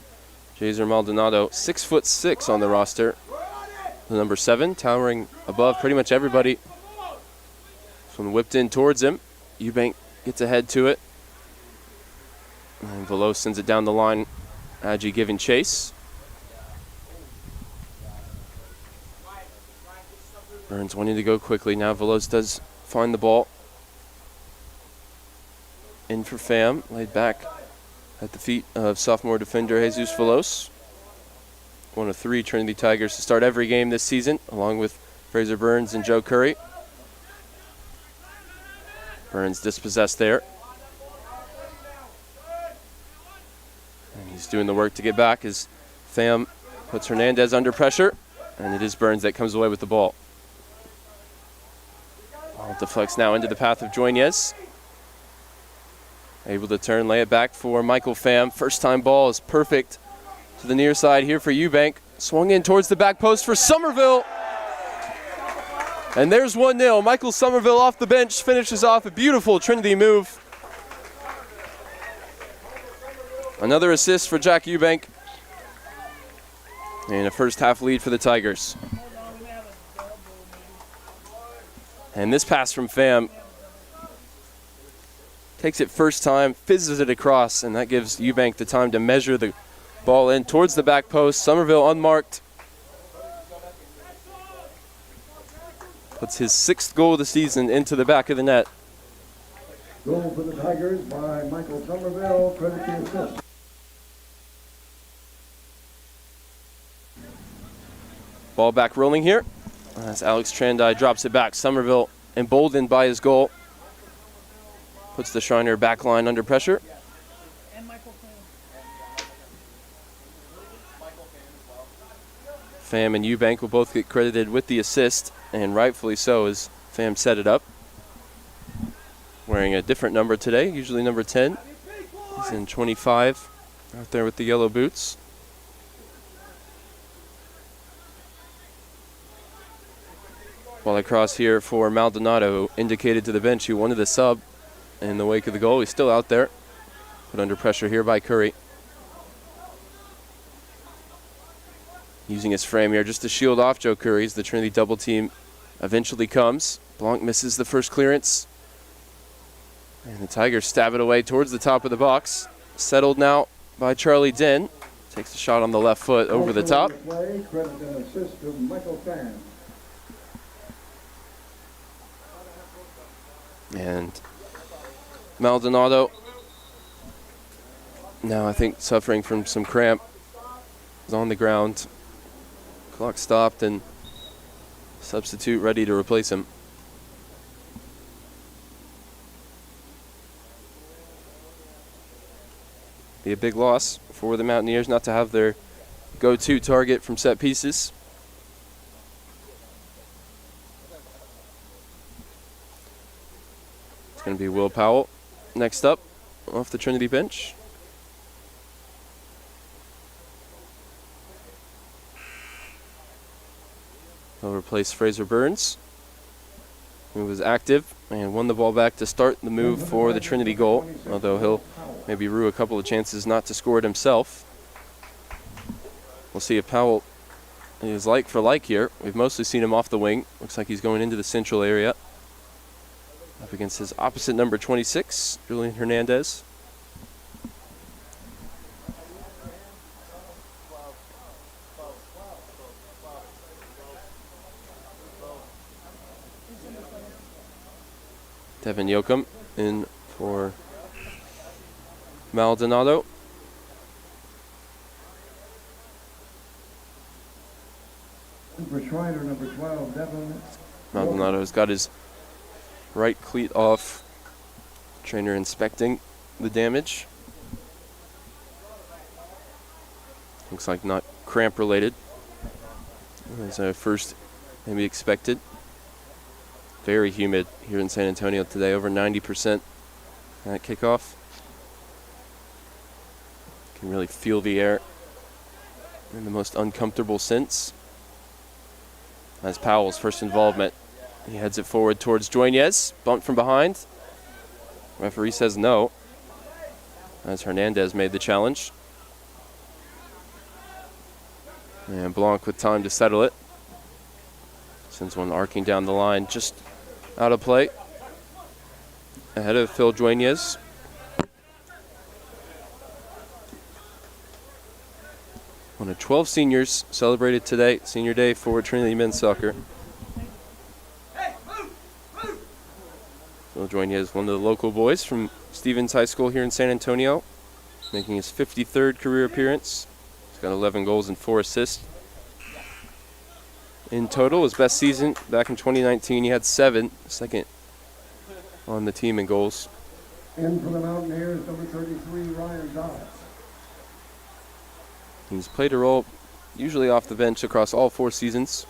Jaser Maldonado, 6'6" on the roster. The number 7, towering above pretty much everybody. From whipped in towards him. Eubank gets ahead to it. And Veloz sends it down the line. Adji giving chase. Burns wanting to go quickly. Now Veloz does find the ball. In for Pham, laid back at the feet of sophomore defender Jesus Veloz. One of 3 Trinity Tigers to start every game this season, along with Fraser Burns and Joe Curry. Burns dispossessed there. And he's doing the work to get back as Pham puts Hernandez under pressure, and it is Burns that comes away with the ball. Ball deflects now into the path of Joinez. Able to turn, lay it back for Michael Pham. First time ball is perfect to the near side here for Eubank. Swung in towards the back post for Somerville. And there's 1-0. Michael Somerville off the bench finishes off a beautiful Trinity move. Another assist for Jack Eubank. And a first half lead for the Tigers. And this pass from Pham takes it first time, fizzes it across, and that gives Eubank the time to measure the ball in towards the back post. Somerville unmarked. Puts his 6th goal of the season into the back of the net. Goal for the Tigers by Michael Somerville, Trinity assist. Ball back rolling here as Alex Trandai drops it back. Somerville emboldened by his goal. Puts the Schreiner back line under pressure. Pham and Eubank will both get credited with the assist, and rightfully so as Pham set it up. Wearing a different number today, usually number 10. He's in 25, out there with the yellow boots. Ball across here for Maldonado, indicated to the bench he wanted a sub in the wake of the goal. He's still out there, put under pressure here by Curry. Using his frame here just to shield off Joe Curry as the Trinity double team eventually comes. Blanc misses the first clearance. And the Tigers stab it away towards the top of the box. Settled now by Charlie Den. Takes the shot on the left foot over the top. Play, credit and assist to Michael Pham. And Maldonado, now I think suffering from some cramp, is on the ground. Clock stopped and substitute ready to replace him. Be a big loss for the Mountaineers not to have their go-to target from set pieces. It's going to be Will Powell next up off the Trinity bench. He'll replace Fraser Burns, who was active and won the ball back to start the move for the Trinity goal, although he'll maybe rue a couple of chances not to score it himself. We'll see if Powell is like for like here. We've mostly seen him off the wing. Looks like he's going into the central area. Up against his opposite number 26, Julian Hernandez. Devin Yoakum in for Maldonado. For Schreiner, number 12, Devin. Maldonado's got his right cleat off Trainer inspecting the damage. Looks like not cramp related. As I first maybe expected. Very humid here in San Antonio today, over 90% at kickoff. Can really feel the air in the most uncomfortable sense. As Powell's first involvement, he heads it forward towards Joinez, bumped from behind. Referee says no, as Hernandez made the challenge. And Blanc with time to settle it. Sends one arcing down the line, just out of play. Ahead of Phil Joinez. One of 12 seniors celebrated today, senior day for Trinity men's soccer. Phil Joinez, one of the local boys from Stevens High School here in San Antonio, making his 53rd career appearance. He's got 11 goals and 4 assists. In total, his best season back in 2019, he had 7, second on the team in goals. In for the Mountaineers, number 33, Ryan Dodds. He's played a role usually off the bench across all 4 seasons.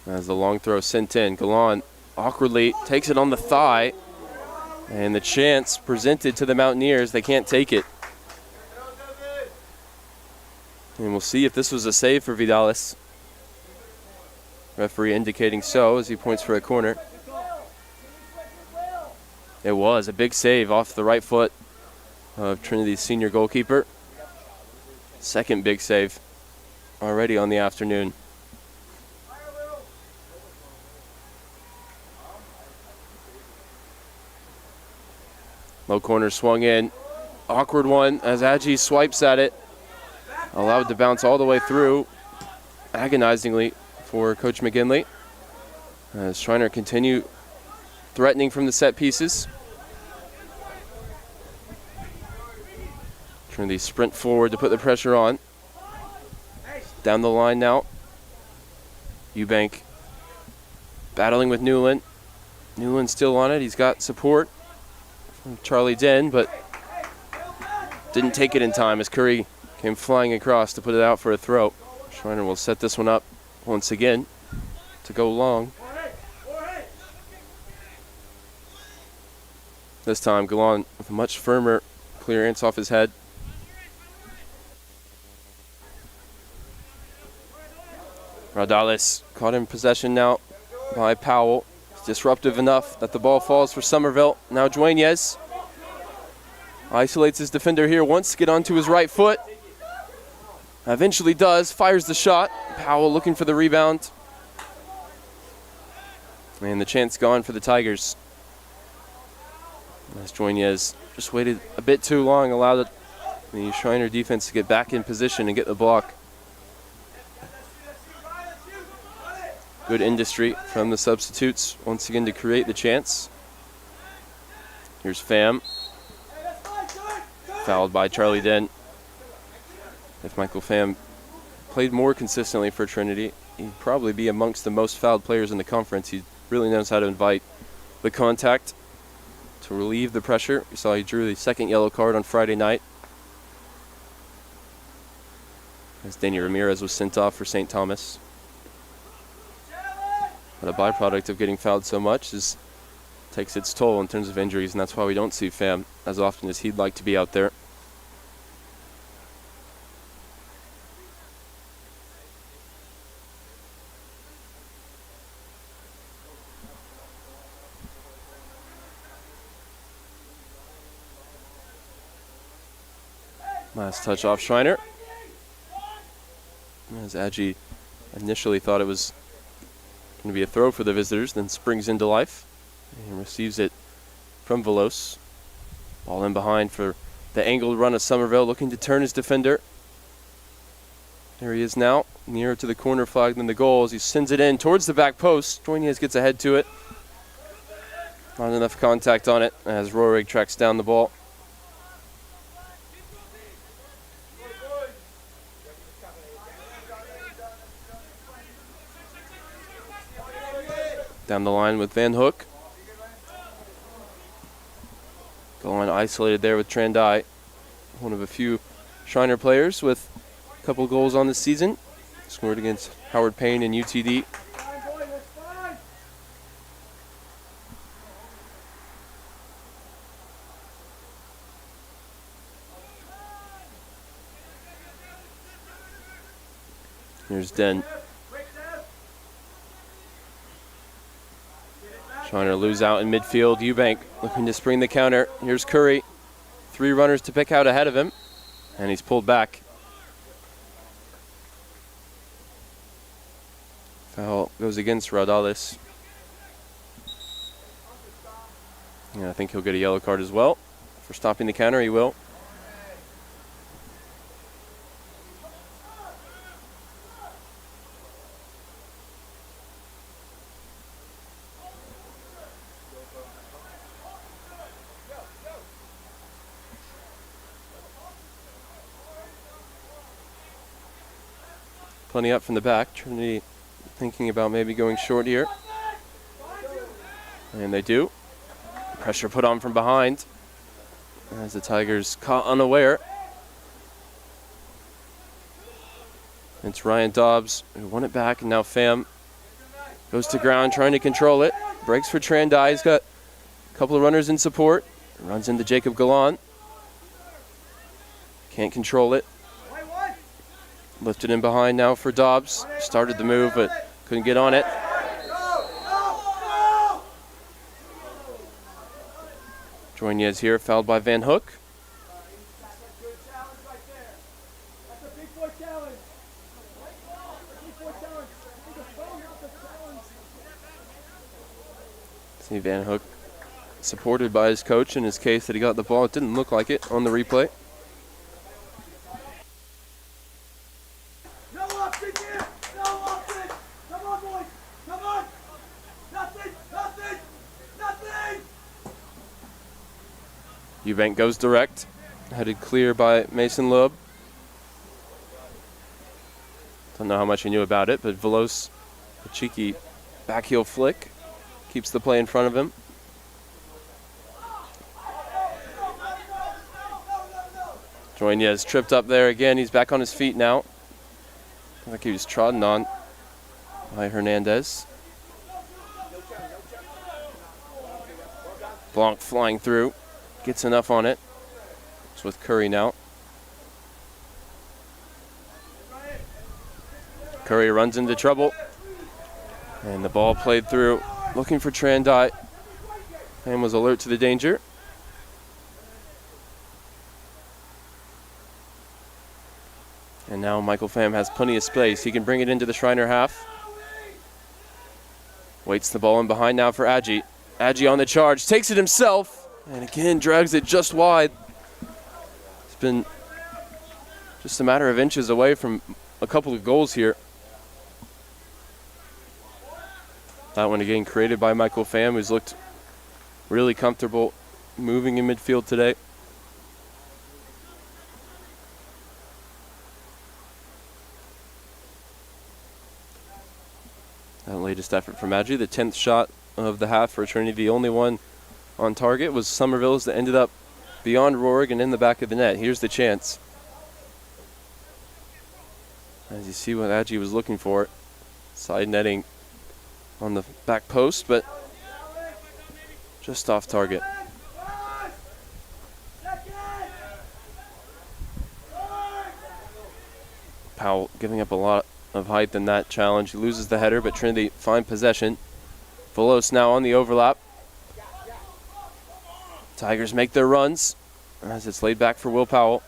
As the long throw sent in, Galan awkwardly takes it on the thigh, and the chance presented to the Mountaineers, they can't take it. And we'll see if this was a save for Vidalis. Referee indicating so as he points for a corner. It was a big save off the right foot of Trinity's senior goalkeeper. Second big save already on the afternoon. Low corner swung in. Awkward one as Adji swipes at it. Allowed to bounce all the way through, agonizingly for Coach McGinley. As Schreiner continue threatening from the set pieces. Trinity sprint forward to put the pressure on. Down the line now. Eubank battling with Newland. Newland still on it. He's got support from Charlie Den, but didn't take it in time as Curry came flying across to put it out for a throw. Schreiner will set this one up once again to go long. This time, Galan with a much firmer clearance off his head. Rodales caught in possession now by Powell. It's disruptive enough that the ball falls for Somerville. Now Joinez isolates his defender here, wants to get onto his right foot. Eventually does, fires the shot. Powell looking for the rebound. And the chance gone for the Tigers. As Joinez just waited a bit too long, allowed the Schreiner defense to get back in position and get the block. Good industry from the substitutes once again to create the chance. Here's Pham. Fouled by Charlie Den. If Michael Pham played more consistently for Trinity, he'd probably be amongst the most fouled players in the conference. He really knows how to invite the contact to relieve the pressure. You saw he drew the second yellow card on Friday night, as Danny Ramirez was sent off for St. Thomas. But a byproduct of getting fouled so much is takes its toll in terms of injuries, and that's why we don't see Pham as often as he'd like to be out there. Last touch off Schreiner. As Adji initially thought it was going to be a throw for the visitors, then springs into life and receives it from Velos. Ball in behind for the angled run of Somerville, looking to turn his defender. There he is now, nearer to the corner flag than the goal as he sends it in towards the back post. Joinez gets ahead to it. Not enough contact on it as Roerig tracks down the ball. Down the line with Van Hook. isolated there with Trandai, one of a few Schreiner players with a couple goals on the season. Scored against Howard Payne and UTD. Here's Den. Trying to lose out in midfield. Eubank looking to spring the counter. Here's Curry. 3 runners to pick out ahead of him. And he's pulled back. Foul goes against Rodales. And I think he'll get a yellow card as well. For stopping the counter, he will. Plenty up from the back. Trinity thinking about maybe going short here. And they do. Pressure put on from behind as the Tigers caught unaware. It's Ryan Dobbs who won it back, and now Pham goes to ground trying to control it. Breaks for Trandai. He's got a couple of runners in support. Runs into Jacob Gallant. Can't control it. Lifted in behind now for Dobbs. Started the move, but couldn't get on it. Joinez here, fouled by Van Hook. See Van Hook supported by his coach in his case that he got the ball. It didn't look like it on the replay. Eubank goes direct, headed clear by Mason Loeb. Don't know how much he knew about it, but Velos, a cheeky backheel flick, keeps the play in front of him. Joinez tripped up there again. He's back on his feet now. I think he was trodden on by Hernandez. Blanc flying through. Gets enough on it. It's with Curry now. Curry runs into trouble. And the ball played through. Looking for Trandai. And was alert to the danger. And now Michael Pham has plenty of space. He can bring it into the Schreiner half. Waits the ball in behind now for Aggie. Aggie on the charge. Takes it himself. And again, drags it just wide. It's been just a matter of inches away from a couple of goals here. That one again created by Michael Pham, who's looked really comfortable moving in midfield today. That latest effort from Aggie, the 10th shot of the half for Trinity, the only one on target was Somerville's that ended up beyond Rohrig and in the back of the net. Here's the chance. As you see what Aggie was looking for. Side netting on the back post, but just off target. Powell giving up a lot of height in that challenge. He loses the header, but Trinity find possession. Velos now on the overlap. Tigers make their runs as it's laid back for Will Powell.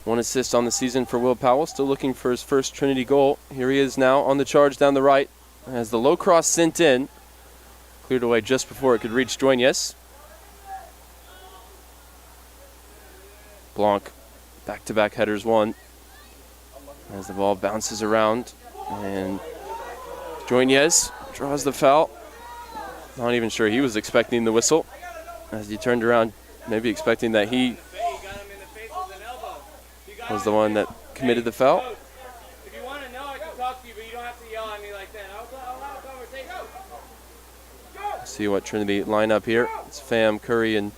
One assist on the season for Will Powell, still looking for his first Trinity goal. Here he is now on the charge down the right as the low cross sent in. Cleared away just before it could reach Joinez. Blanc, back-to-back headers won as the ball bounces around, and Joinez draws the foul. Not even sure he was expecting the whistle as he turned around, maybe expecting that he was the one that committed the foul. If you want to know, I can talk to you, but you don't have to yell at me like that. I'll have a conversation. See what Trinity line up here. It's Pham, Curry, and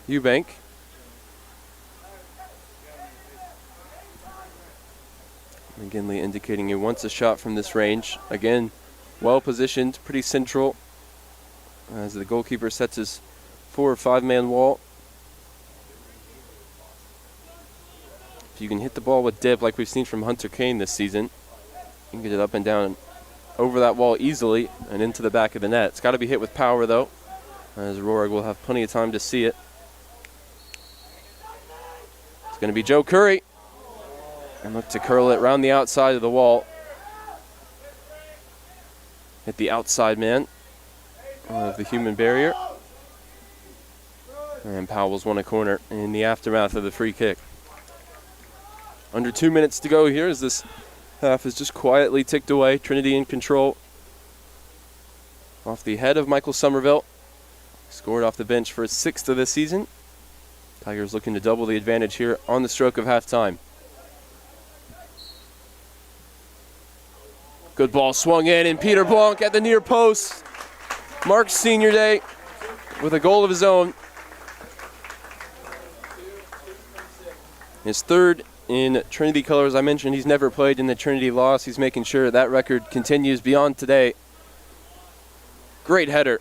Eubank. McGinley indicating he wants a shot from this range. Again, well positioned, pretty central, as the goalkeeper sets his 4 or 5 man wall. If you can hit the ball with dip like we've seen from Hunter Kane this season, you can get it up and down over that wall easily and into the back of the net. It's got to be hit with power though, as Rohrig will have plenty of time to see it. It's going to be Joe Curry, and look to curl it around the outside of the wall. Hit the outside man of the human barrier. And Powell's won a corner in the aftermath of the free kick. Under 2 minutes to go here as this half is just quietly ticked away. Trinity in control. Off the head of Michael Somerville. Scored off the bench for his 6th of this season. Tigers looking to double the advantage here on the stroke of halftime. Good ball swung in, and Peter Blanc at the near post marks senior day with a goal of his own. His 3rd in Trinity colors. I mentioned he's never played in the Trinity loss. He's making sure that record continues beyond today. Great header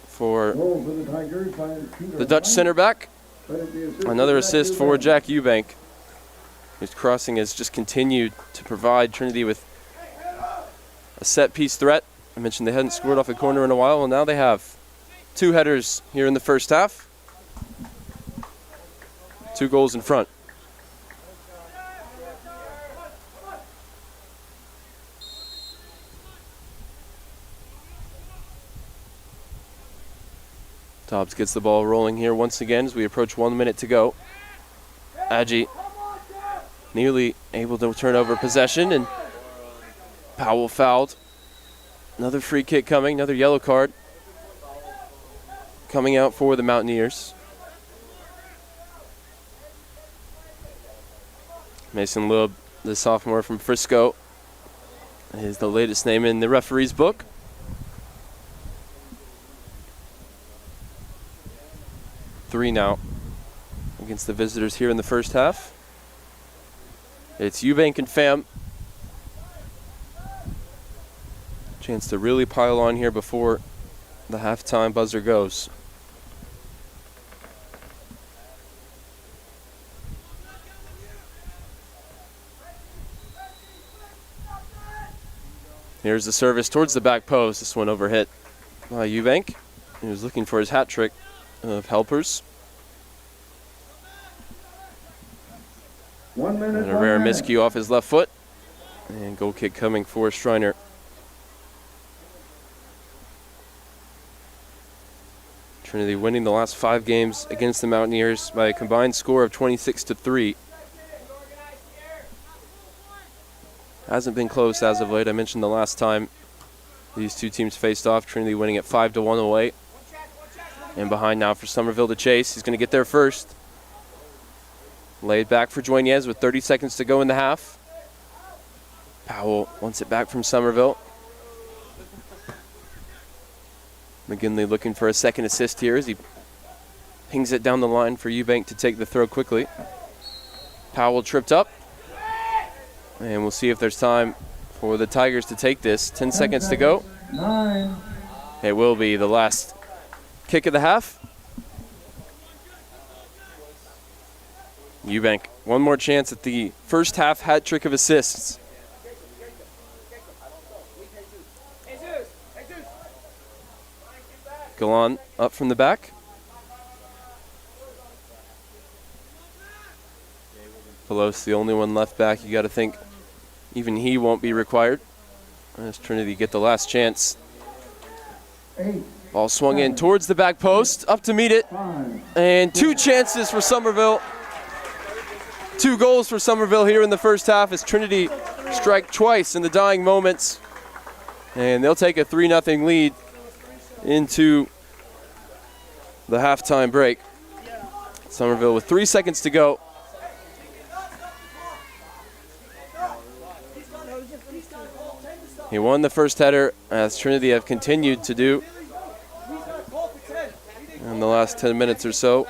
for the Dutch center back. Another assist for Jack Eubank. His crossing has just continued to provide Trinity with a set-piece threat. I mentioned they hadn't scored off a corner in a while. Well, now they have 2 headers here in the first half. 2 goals in front. Dobbs gets the ball rolling here once again as we approach 1 minute to go. Adji nearly able to turn over possession, and Powell fouled. Another free kick coming, another yellow card coming out for the Mountaineers. Mason Lube, the sophomore from Frisco, is the latest name in the referee's book. Three now against the visitors here in the first half. It's Eubank and Pham. Chance to really pile on here before the halftime buzzer goes. Here's the service towards the back post. This one overhit by Eubank. He was looking for his hat trick of helpers. 1 minute. And a rare miscue off his left foot. And goal kick coming for Schreiner. Trinity winning the last 5 games against the Mountaineers by a combined score of 26-3. Hasn't been close as of late. I mentioned the last time these two teams faced off, Trinity winning at 5-1 away. And behind now for Somerville to chase. He's going to get there first. Laid back for Dueñez with 30 seconds to go in the half. Powell wants it back from Somerville. McGinley looking for a second assist here as he pings it down the line for Eubank to take the throw quickly. Powell tripped up. And we'll see if there's time for the Tigers to take this. 10 seconds to go. 9. It will be the last kick of the half. Eubank, one more chance at the first half hat trick of assists. Galan up from the back. Pelos, the only one left back. You got to think even he won't be required. As Trinity get the last chance. 8. Ball swung in towards the back post, up to meet it. 5. And 2 chances for Somerville. 2 goals for Somerville here in the first half as Trinity strike twice in the dying moments. And they'll take a 3-0 lead into the halftime break. Somerville with 3 seconds to go. He won the first header, as Trinity have continued to do in the last 10 minutes or so.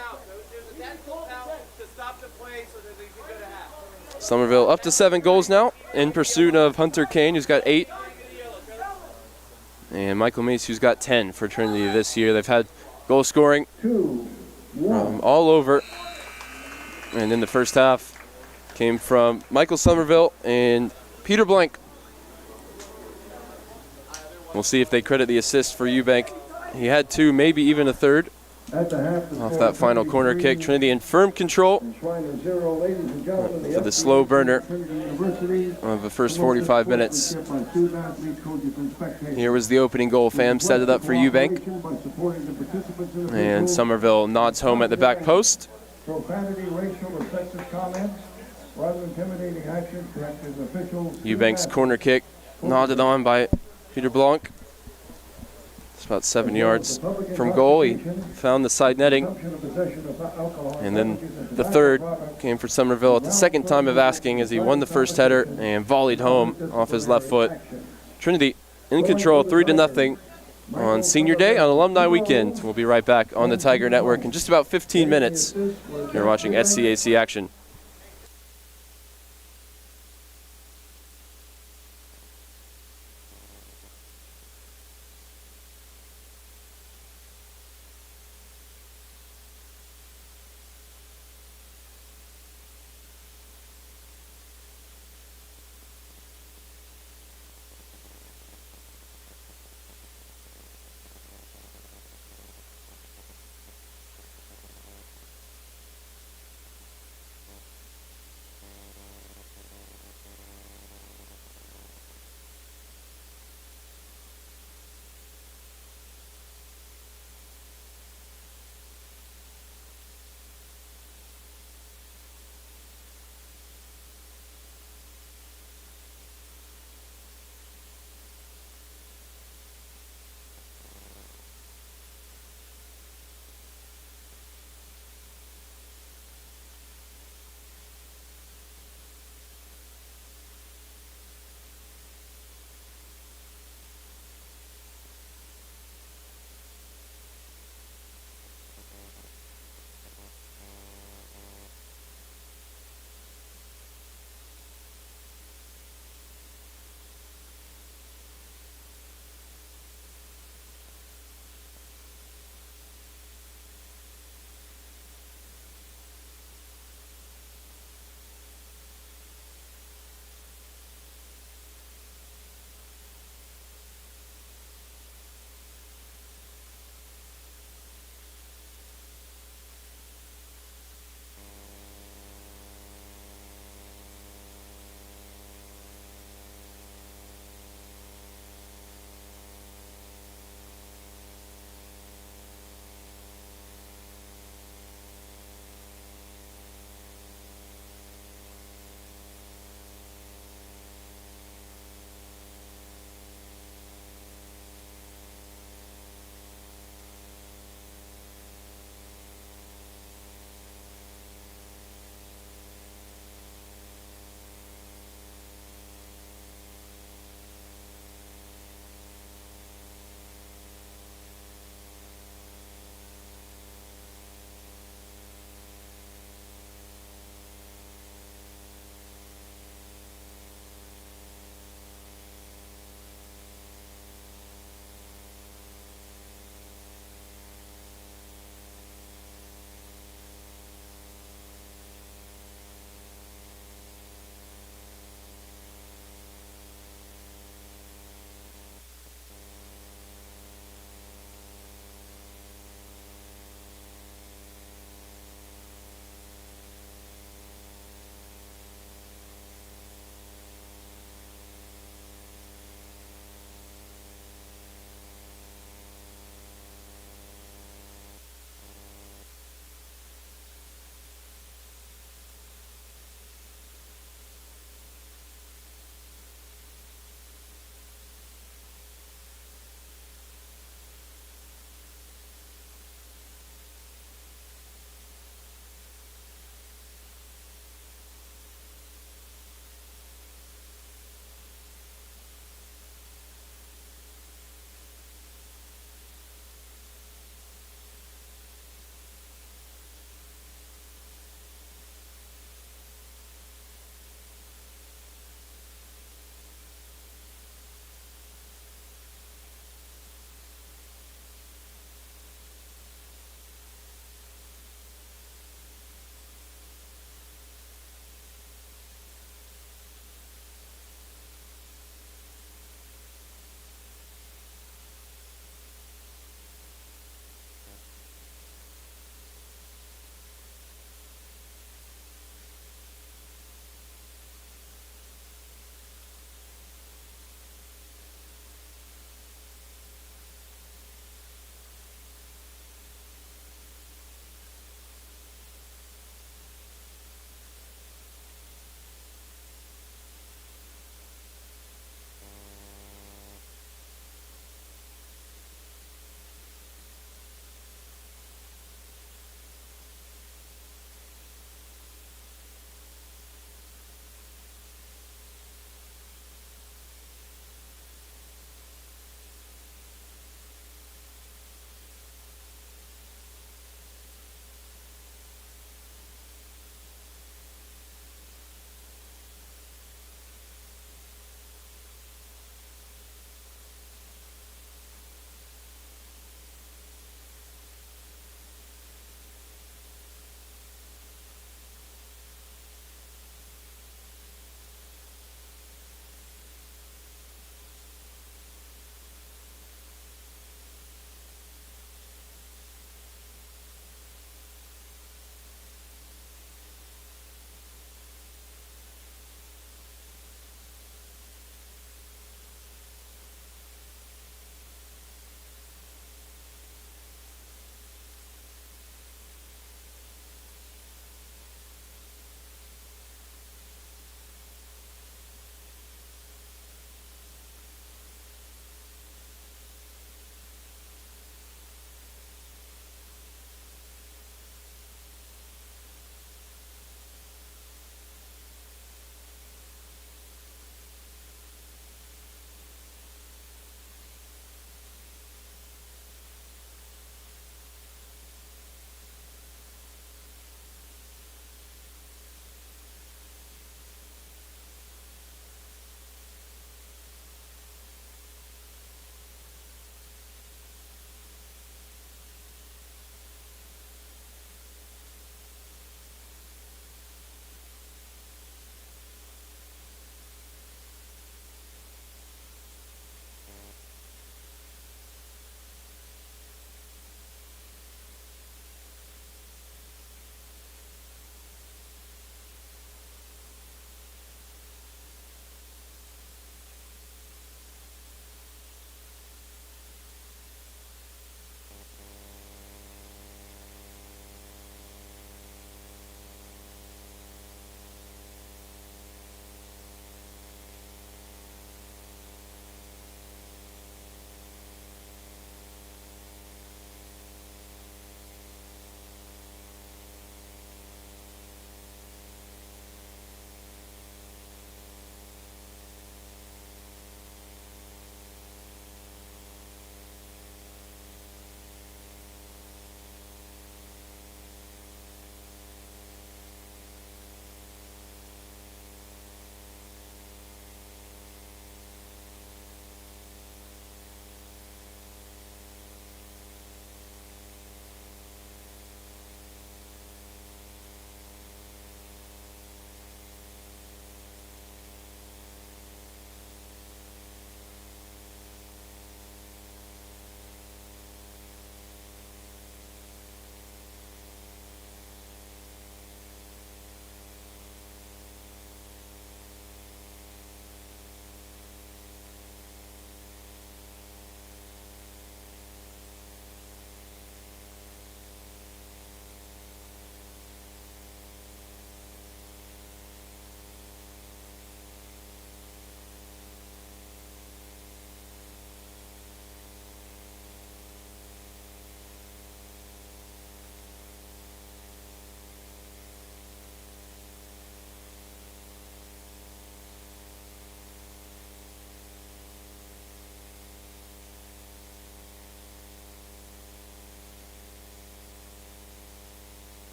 Somerville up to 7 goals now in pursuit of Hunter Kane, who's got 8. And Michael Mace, who's got 10 for Trinity this year. They've had goal scoring from all over. And in the first half came from Michael Somerville and Peter Blanc. We'll see if they credit the assist for Eubank. He had 2, maybe even a third. Off that final corner kick, Trinity in firm control for the slow burner of the first 45 minutes. Here was the opening goal. Pham set it up for Eubank. And Somerville nods home at the back post. Eubank's corner kick nodded on by Peter Blanc. About 7 yards from goal. He found the side netting. And then the third came for Somerville at the second time of asking as he won the first header and volleyed home off his left foot. Trinity in control, 3-0 on senior day on alumni weekend. We'll be right back on the Tiger Network in just about 15 minutes. You're watching SCAC action.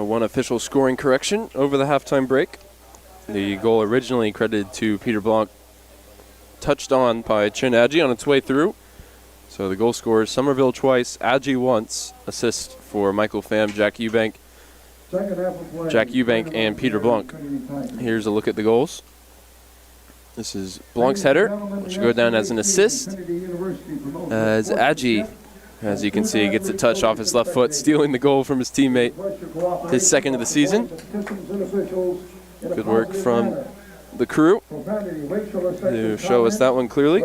One official scoring correction over the halftime break. The goal originally credited to Peter Blanc, touched on by Trinity on its way through. So the goal scorers, Somerville twice, Adji once, assist for Michael Pham, Jack Eubank, and Peter Blanc. Here's a look at the goals. This is Blanc's header, which will go down as an assist, as Adji, as you can see, gets a touch off his left foot, stealing the goal from his teammate, his second of the season. Good work from the crew to show us that one clearly.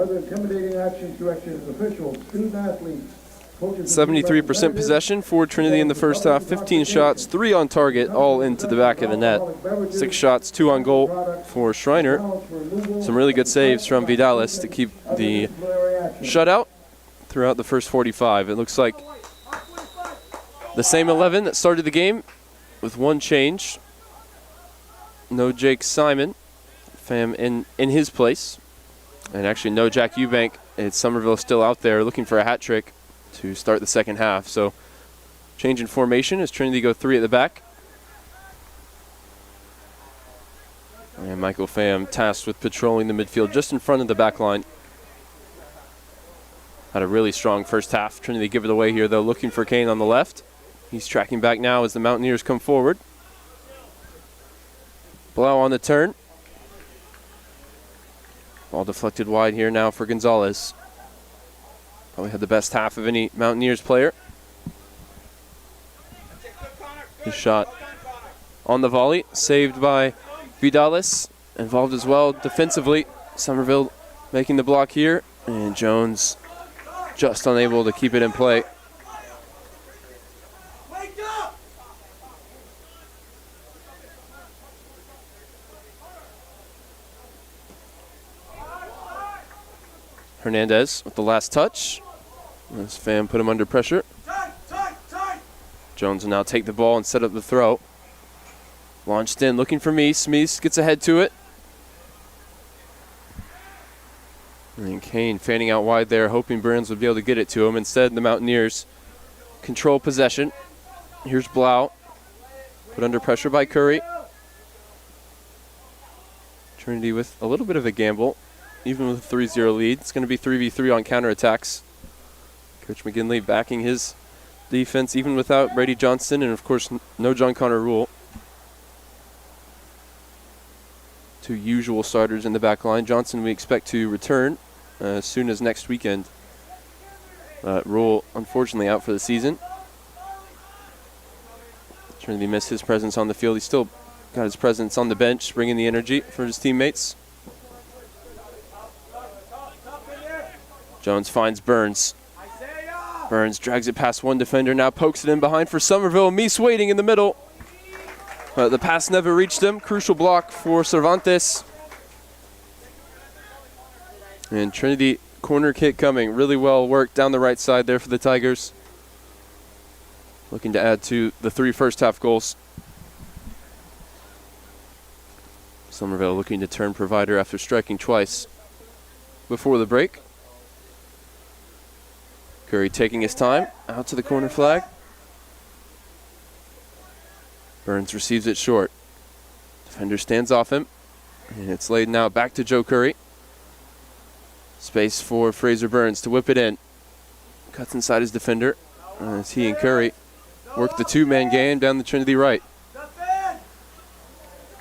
73% possession for Trinity in the first half, 15 shots, 3 on target, all into the back of the net. 6 shots, 2 on goal for Schreiner. Some really good saves from Vidalis to keep the shutout throughout the first 45. It looks like the same 11 that started the game with one change. No Jake Simon, Pham in his place. And actually no Jack Eubank. It's Somerville still out there looking for a hat trick to start the second half. So change in formation as Trinity go 3 at the back. And Michael Pham tasked with patrolling the midfield just in front of the back line. Had a really strong first half. Trinity give it away here though, looking for Kane on the left. He's tracking back now as the Mountaineers come forward. Blau on the turn. Ball deflected wide here now for Gonzalez. Probably had the best half of any Mountaineers player. His shot on the volley, saved by Vidalis. Involved as well defensively. Somerville making the block here, and Jones just unable to keep it in play. Hernandez with the last touch. As Pham put him under pressure. Jones will now take the ball and set up the throw. Launched in, looking for Meese. Meese gets ahead to it. And Kane fanning out wide there, hoping Burns would be able to get it to him. Instead, the Mountaineers control possession. Here's Blau. Put under pressure by Curry. Trinity with a little bit of a gamble. Even with a 3-0 lead, it's going to be 3v3 on counterattacks. Coach McGinley backing his defense even without Brady Johnston and, of course, no John Connor Rule. 2 usual starters in the back line. Johnson we expect to return as soon as next weekend. Rule, unfortunately, out for the season. Trinity missed his presence on the field. He still got his presence on the bench, bringing the energy for his teammates. Jones finds Burns. Burns drags it past one defender, now pokes it in behind for Somerville. Meese waiting in the middle. The pass never reached him. Crucial block for Cervantes. And Trinity corner kick coming. Really well worked down the right side there for the Tigers. Looking to add to the 3 first half goals. Somerville looking to turn provider after striking twice before the break. Curry taking his time, out to the corner flag. Burns receives it short. Defender stands off him, and it's laid now back to Joe Curry. Space for Fraser Burns to whip it in. Cuts inside his defender as he and Curry work the 2-man game down the Trinity right.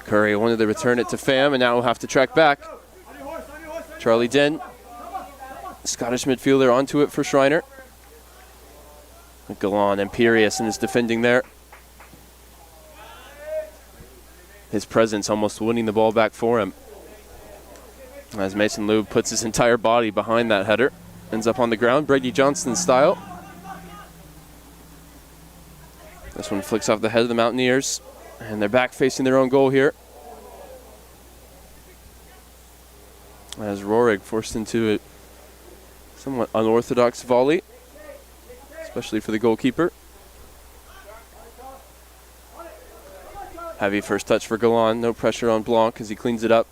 Curry wanted to return it to Pham, and now will have to track back. Charlie Den, Scottish midfielder, onto it for Schreiner. Gallant, imperious in his defending there. His presence almost winning the ball back for him. As Mason Lube puts his entire body behind that header. Ends up on the ground, Brady Johnston style. This one flicks off the head of the Mountaineers. And they're back facing their own goal here. As Rohrig forced into a somewhat unorthodox volley, especially for the goalkeeper. Heavy first touch for Gallant. No pressure on Blanc as he cleans it up.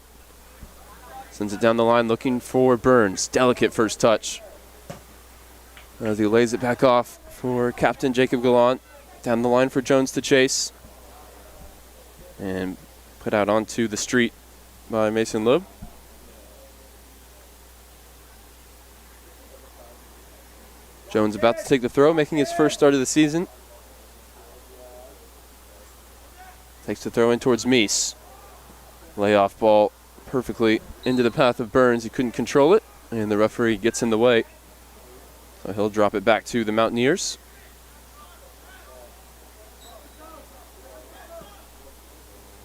Sends it down the line looking for Burns. Delicate first touch. As he lays it back off for Captain Jacob Gallant. Down the line for Jones to chase. and put out onto the street by Mason Loeb. Jones about to take the throw, making his first start of the season. Takes the throw in towards Meese. Layoff ball perfectly into the path of Burns. He couldn't control it, and the referee gets in the way. So he'll drop it back to the Mountaineers.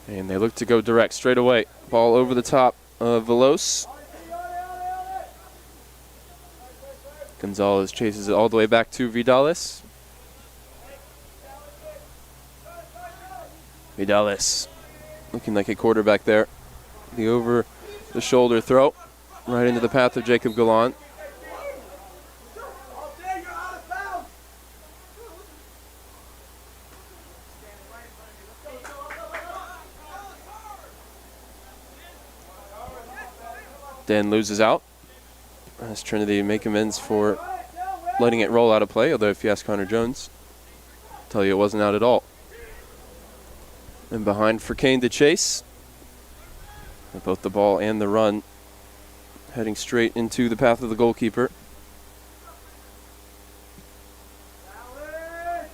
And they look to go direct straight away. Ball over the top of Veloz. Gonzalez chases it all the way back to Vidales. Vidales looking like a quarterback there. The over-the-shoulder throw right into the path of Jacob Gallant. Dan loses out as Trinity make amends for letting it roll out of play, although if you ask Connor Jones, I'll tell you it wasn't out at all. And behind for Kane to chase. With both the ball and the run heading straight into the path of the goalkeeper.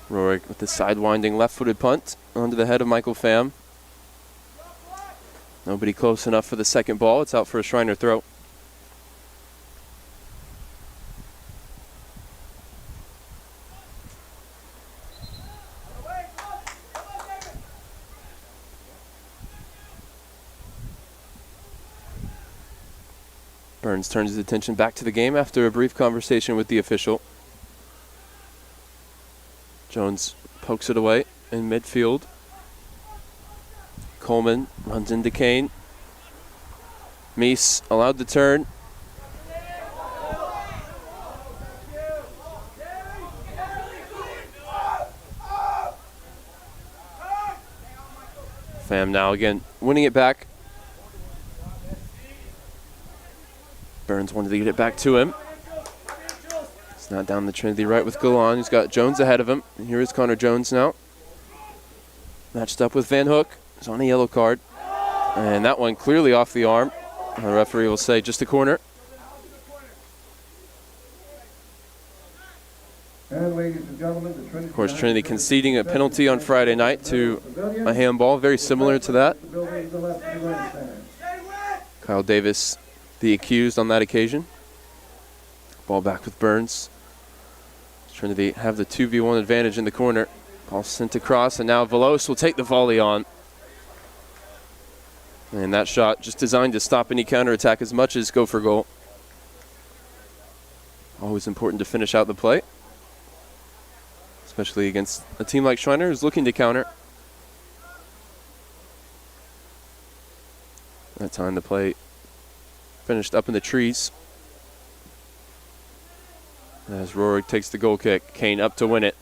Rorik with the sidewinding left-footed punt onto the head of Michael Pham. Nobody close enough for the second ball. It's out for a Schreiner throw. Burns turns his attention back to the game after a brief conversation with the official. Jones pokes it away in midfield. Coleman runs into Kane. Meese allowed to turn. Pham now again winning it back. Burns wanted to get it back to him. It's not down the Trinity right with Gallant. He's got Jones ahead of him. And here is Connor Jones now. Matched up with Van Hook. He's on a yellow card. And that one clearly off the arm. The referee will say just a corner. And ladies and gentlemen, the Trinity. Of course, Trinity conceding a penalty on Friday night to a handball, very similar to that. Kyle Davis, the accused on that occasion. Ball back with Burns. Trinity have the 2v1 advantage in the corner. Ball sent across, and now Veloz will take the volley on. And that shot just designed to stop any counterattack as much as go for goal. Always important to finish out the play, especially against a team like Schreiner who's looking to counter. That time the play finished up in the trees. As Rorik takes the goal kick, Kane up to win it.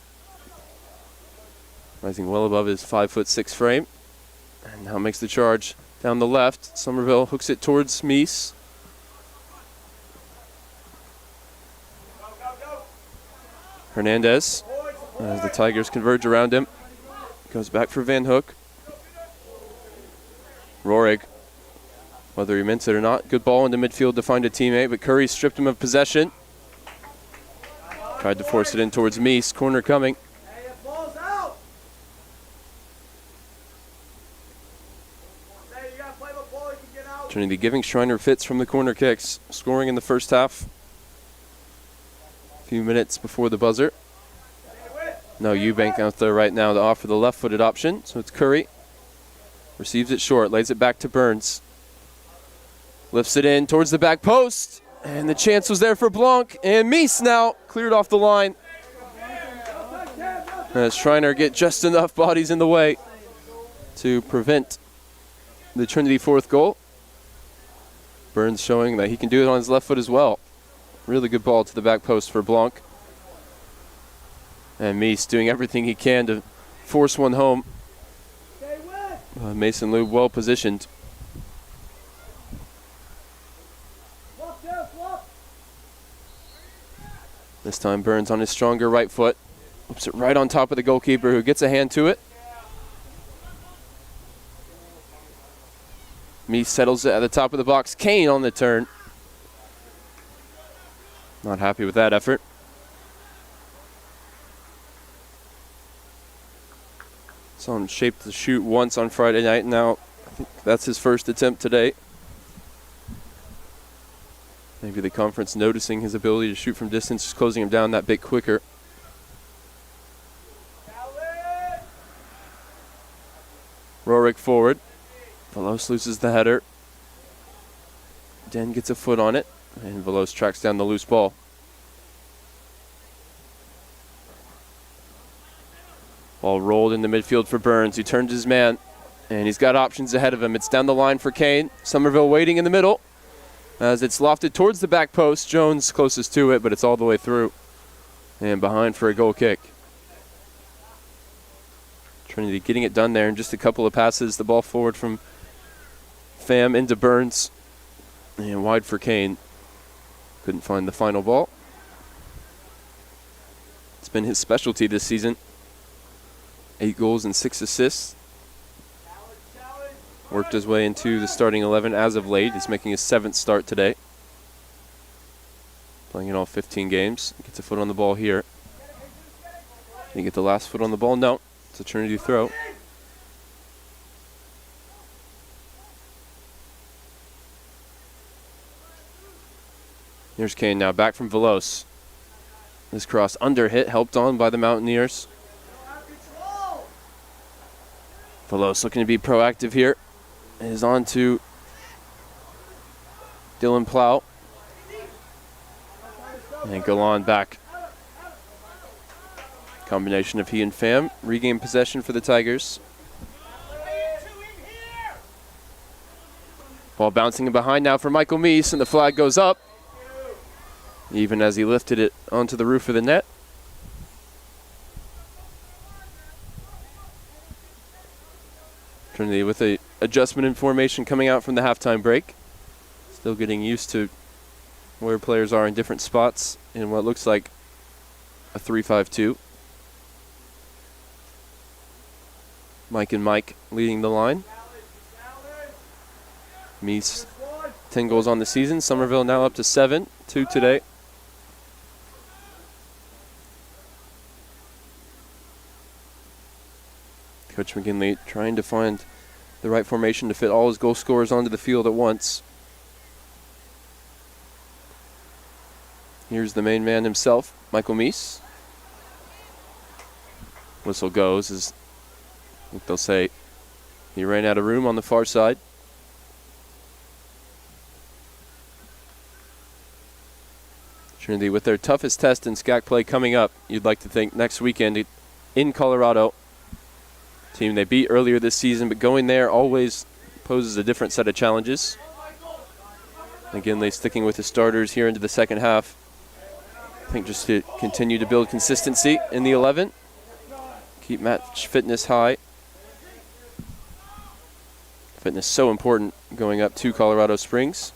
Rising well above his 5'6" frame. And now makes the charge down the left. Somerville hooks it towards Meese. Hernandez, as the Tigers converge around him, goes back for Van Hook. Rorik, whether he meant it or not, good ball into midfield to find a teammate, but Curry stripped him of possession. Tried to force it in towards Meese. Corner coming. Trinity giving Schreiner fits from the corner kicks, scoring in the first half. A few minutes before the buzzer. No Eubank out there right now to offer the left-footed option, so it's Curry. Receives it short, lays it back to Burns. Lifts it in towards the back post. And the chance was there for Blanc. And Meese now cleared off the line. As Schreiner get just enough bodies in the way to prevent the Trinity fourth goal. Burns showing that he can do it on his left foot as well. Really good ball to the back post for Blanc. And Meese doing everything he can to force one home. Mason Loeb well positioned. This time Burns on his stronger right foot. Whips it right on top of the goalkeeper who gets a hand to it. Meese settles it at the top of the box. Kane on the turn. Not happy with that effort. Saw him shape to shoot once on Friday night. Now I think that's his first attempt today. Maybe the conference noticing his ability to shoot from distance, just closing him down that bit quicker. Rorik forward. Veloz loses the header. Den gets a foot on it, and Veloz tracks down the loose ball. Ball rolled in the midfield for Burns, who turns his man, and he's got options ahead of him. It's down the line for Kane. Somerville waiting in the middle as it's lofted towards the back post. Jones closest to it, but it's all the way through and behind for a goal kick. Trinity getting it done there in just a couple of passes. The ball forward from Pham into Burns and wide for Kane. Couldn't find the final ball. It's been his specialty this season. 8 goals and 6 assists. Worked his way into the starting 11 as of late. He's making his 7th start today. Playing in all 15 games. Gets a foot on the ball here. Did he get the last foot on the ball? No. It's a Trinity throw. Here's Kane now, back from Veloz. This cross under hit, helped on by the Mountaineers. Veloz looking to be proactive here. Is on to Dylan Plow. And Galan back. Combination of he and Pham. Regain possession for the Tigers. Ball bouncing in behind now for Michael Meese, and the flag goes up. Even as he lifted it onto the roof of the net. Trinity with a adjustment in formation coming out from the halftime break. Still getting used to where players are in different spots in what looks like a 3-5-2. Mike and Mike leading the line. Meese, 10 goals on the season. Somerville now up to 7, 2 today. Coach McGinley trying to find the right formation to fit all his goal scorers onto the field at once. Here's the main man himself, Michael Meese. Whistle goes as I think they'll say he ran out of room on the far side. Trinity with their toughest test in SCAC play coming up. You'd like to think next weekend in Colorado. Team they beat earlier this season, but going there always poses a different set of challenges. Again, they sticking with the starters here into the second half. I think just to continue to build consistency in the 11. Keep match fitness high. Fitness so important going up to Colorado Springs.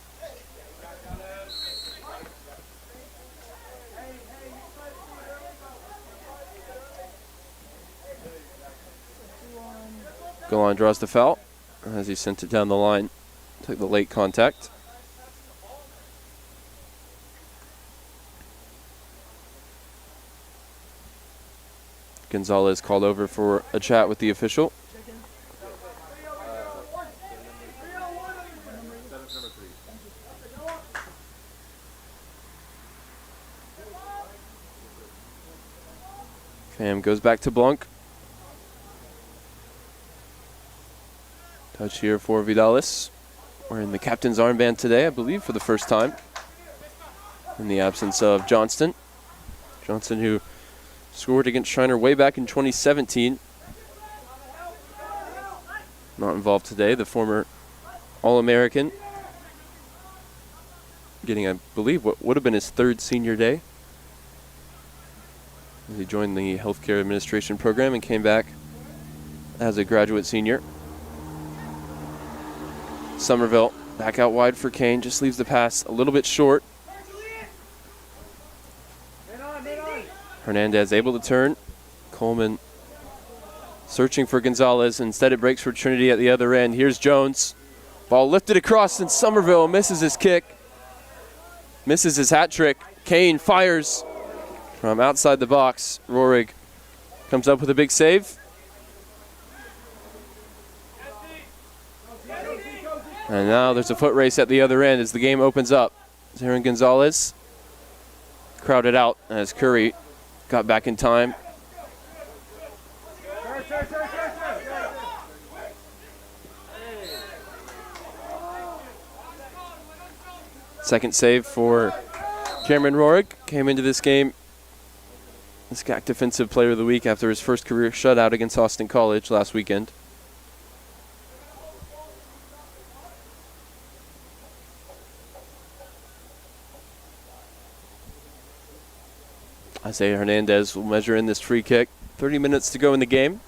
Golan draws the foul as he sent it down the line. Took the late contact. Gonzalez called over for a chat with the official. Pham goes back to Blanc. Touch here for Vidalis. Wearing the captain's armband today, I believe, for the first time. In the absence of Johnston. Johnston, who scored against Schreiner way back in 2017. Not involved today, the former All-American. Getting, I believe, what would have been his 3rd senior day. He joined the healthcare administration program and came back as a graduate senior. Somerville back out wide for Kane, just leaves the pass a little bit short. Hernandez able to turn. Coleman searching for Gonzalez. Instead it breaks for Trinity at the other end. Here's Jones. Ball lifted across, and Somerville misses his kick. Misses his hat trick. Kane fires from outside the box. Rohrig comes up with a big save. And now there's a foot race at the other end as the game opens up. Aaron Gonzalez crowded out as Curry got back in time. Second save for Cameron Rohrig. Came into this game as SCAC Defensive Player of the Week after his first career shutout against Austin College last weekend. Isaiah Hernandez will measure in this free kick. 30 minutes to go in the game.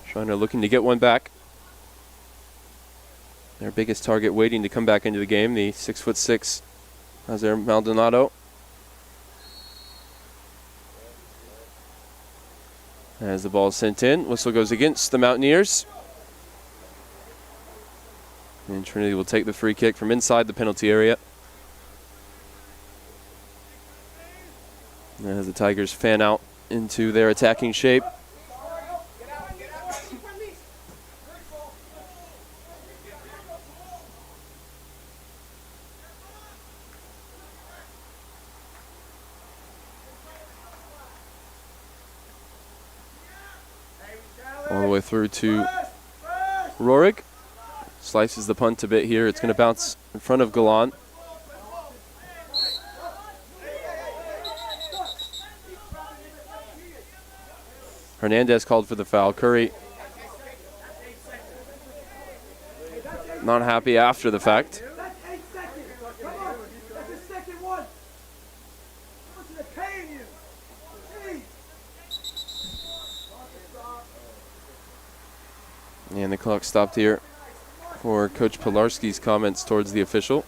Schreiner looking to get one back. Their biggest target waiting to come back into the game, the 6'6" Isaiah Maldonado. As the ball is sent in, whistle goes against the Mountaineers. And Trinity will take the free kick from inside the penalty area. As the Tigers fan out into their attacking shape. All the way through to Rohrig. Slices the punt a bit here. It's going to bounce in front of Galan. Hernandez called for the foul. Curry not happy after the fact. And the clock stopped here for Coach Pilarski's comments towards the official.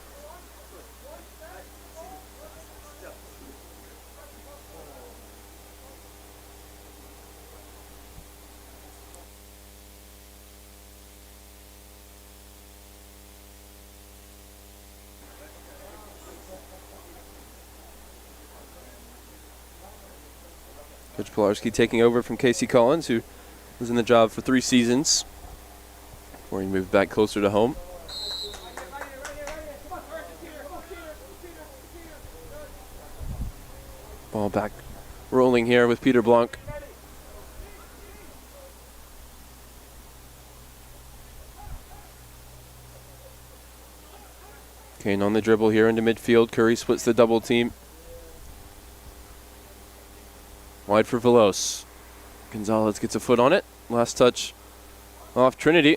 Coach Pilarski taking over from Casey Collins, who was in the job for 3 seasons before he moved back closer to home. Ball back rolling here with Peter Blanc. Kane on the dribble here into midfield. Curry splits the double team. Wide for Veloz. Gonzalez gets a foot on it. Last touch off Trinity.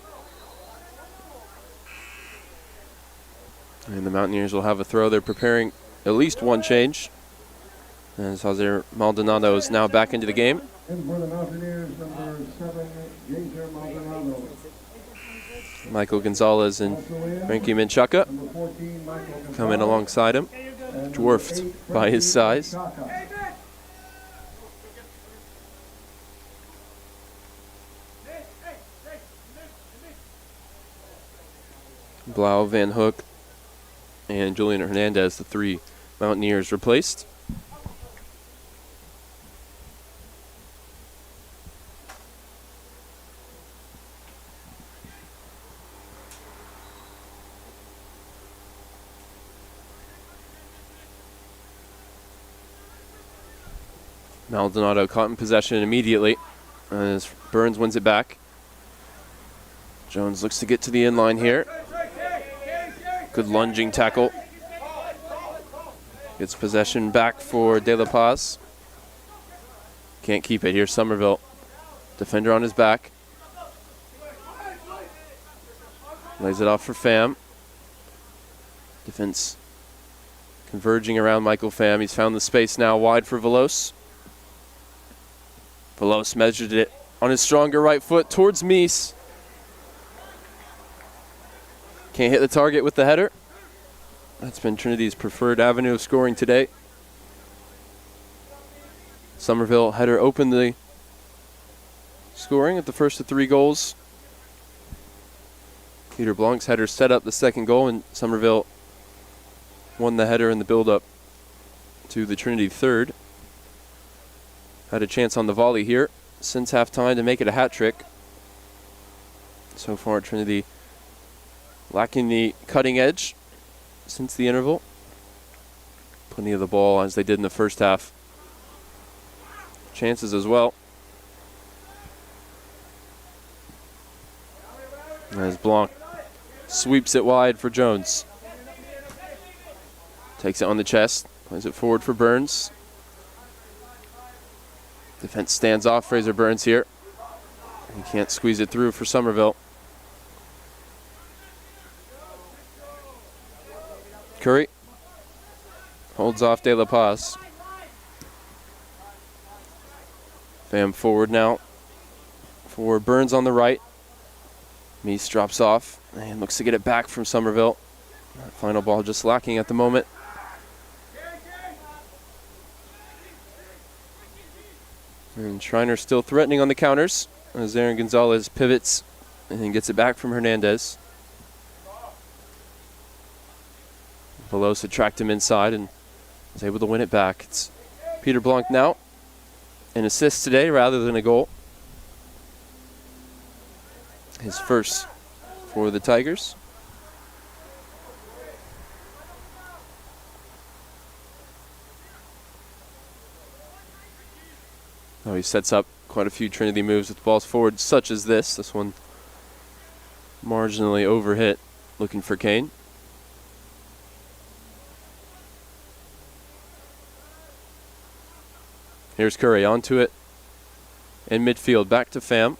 And the Mountaineers will have a throw. They're preparing at least one change. As Jose Maldonado is now back into the game. And for the Mountaineers, number 7, Jaser Maldonado. Michael Gonzalez and Frankie Menchaca Number 14, Michael Gonzalez. coming alongside him, And dwarfed number 8, by his Frankie size. Menchaca. Blau, Van Hook, and Julian Hernandez, the 3 Mountaineers replaced. Maldonado caught in possession immediately as Burns wins it back. Jones looks to get to the inline here. Good lunging tackle. Gets possession back for De La Paz. Can't keep it. Here's Somerville. Defender on his back. Lays it off for Pham. Defense converging around Michael Pham. He's found the space now wide for Veloz. Veloz measured it on his stronger right foot towards Meese. Can't hit the target with the header. That's been Trinity's preferred avenue of scoring today. Somerville header opened the scoring at the first of 3 goals. Peter Blanc's header set up the second goal, and Somerville won the header in the build-up to the Trinity third. Had a chance on the volley here since halftime to make it a hat trick. So far, Trinity lacking the cutting edge since the interval. Plenty of the ball as they did in the first half. Chances as well. As Blanc sweeps it wide for Jones. Takes it on the chest, plays it forward for Burns. Defense stands off Fraser Burns here. He can't squeeze it through for Somerville. Curry holds off De La Paz. Pham forward now for Burns on the right. Meese drops off and looks to get it back from Somerville. That final ball just lacking at the moment. And Schreiner still threatening on the counters as Aaron Gonzalez pivots and gets it back from Hernandez. Velosa tracked him inside and was able to win it back. It's Peter Blanc now. An assist today rather than a goal. His first for the Tigers. Oh, he sets up quite a few Trinity moves with balls forward, such as this. This one marginally overhit, looking for Kane. Here's Curry onto it in midfield, back to Pham.